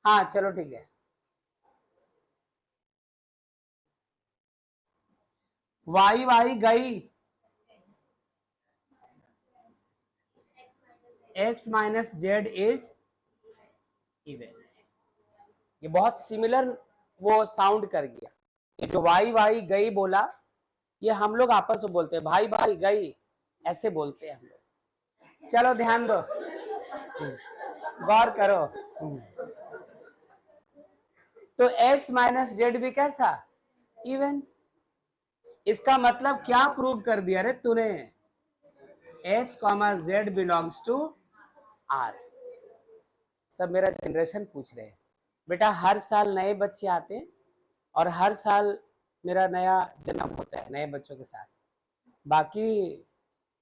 हाँ चलो ठीक है। वाई वाई गई, x minus Z is even. ये बहुत सिमिलर वो साउंड कर गया। ये जो वाई वाई गई बोला, ये हम लोग आपस में बोलते हैं, भाई भाई गई, ऐसे बोलते हैं हम लोग। चलो ध्यान दो, गौर करो। तो x माइनस जेड भी कैसा? इवन। इसका मतलब क्या प्रूव कर दिया रे तूने? x comma Z belongs to R. सब मेरा जनरेशन पूछ रहे हैं बेटा, हर साल नए बच्चे आते हैं और हर साल मेरा नया जन्म होता है नए बच्चों के साथ। बाकी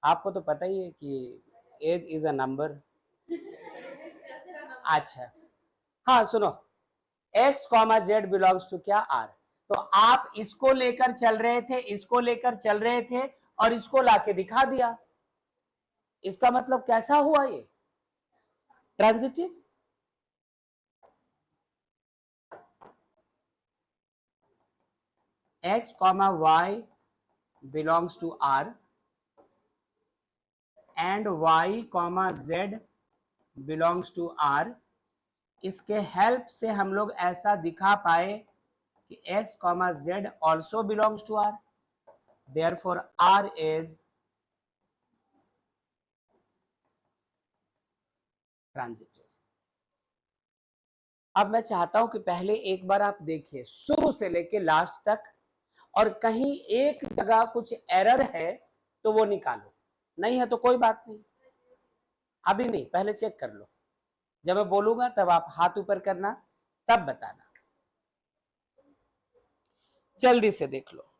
आपको तो पता ही है कि एज इज अ नंबर। अच्छा, हाँ सुनो, x comma Z belongs to क्या? आर। तो आप इसको लेकर चल रहे थे, इसको लेकर चल रहे थे और इसको लाके दिखा दिया। इसका मतलब कैसा हुआ? ये transitive. x comma Y belongs to R and y comma Z belongs to R. इसके हेल्प से हम लोग ऐसा दिखा पाए कि x comma Z also belongs to R, therefore r is transitive. अब मैं चाहता हूं कि पहले एक बार आप देखिए शुरू से लेके लास्ट तक, और कहीं एक जगह कुछ एरर है तो वो निकालो, नहीं है तो कोई बात नहीं, अभी नहीं, पहले चेक कर लो। जब मैं बोलूंगा तब आप हाथ ऊपर करना, तब बताना। जल्दी से देख लो।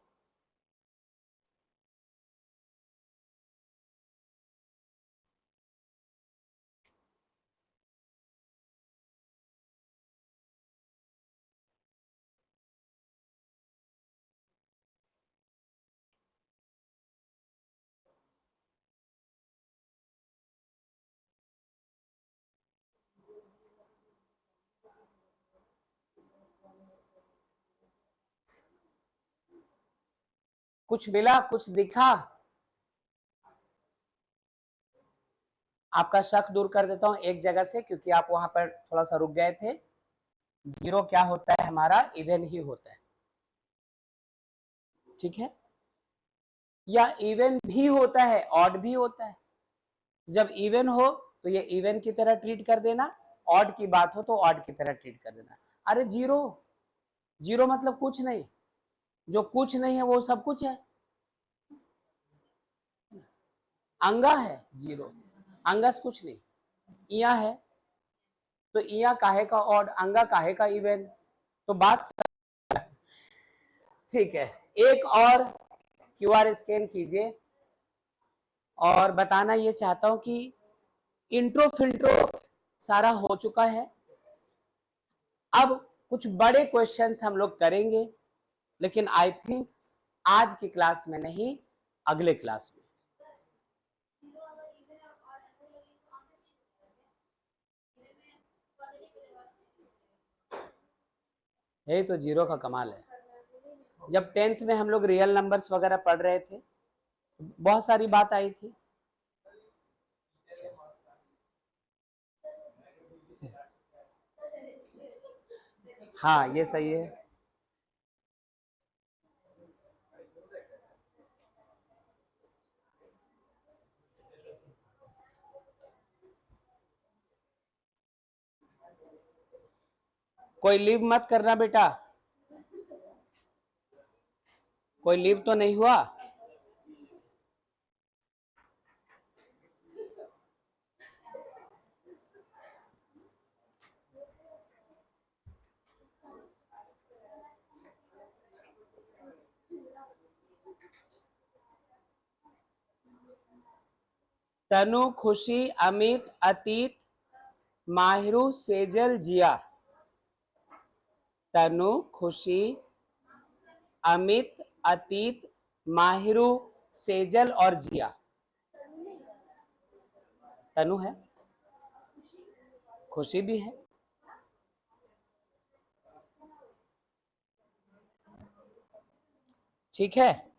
कुछ मिला, कुछ दिखा? आपका शक दूर कर देता हूं एक जगह से, क्योंकि आप वहां पर थोड़ा सा रुक गए थे। जीरो क्या होता है हमारा? इवन ही होता है, ठीक है? या इवन भी होता है, ऑड भी होता है। जब इवन हो तो ये इवन की तरह ट्रीट कर देना, ऑड की बात हो तो ऑड की तरह ट्रीट कर देना। अरे जीरो, जीरो मतलब कुछ नहीं, जो कुछ नहीं है वो सब कुछ है। अंगा है जीरो, अंगस कुछ नहीं, इया है। तो इया काहे का ऑड, अंगा काहे का इवन, तो बात ठीक है। एक और क्यूआर स्कैन कीजिए और बताना ये चाहता हूं कि इंट्रो फिल्ट्रो सारा हो चुका है। अब कुछ बड़े क्वेश्चंस हम लोग करेंगे, लेकिन आई थिंक आज की क्लास में नहीं, अगले क्लास में। यही तो जीरो का कमाल है। जब 10th में हम लोग रियल नंबर्स वगैरह पढ़ रहे थे, बहुत सारी बात आई थी। हाँ ये सही है। कोई लीव मत करना बेटा, कोई लीव तो नहीं हुआ। तनु, खुशी, अमित, अतीत, माहिरू, सेजल, जिया। तनु, खुशी, अमित, अतीत, माहिरू, सेजल और जिया। तनु है, खुशी भी है, ठीक है।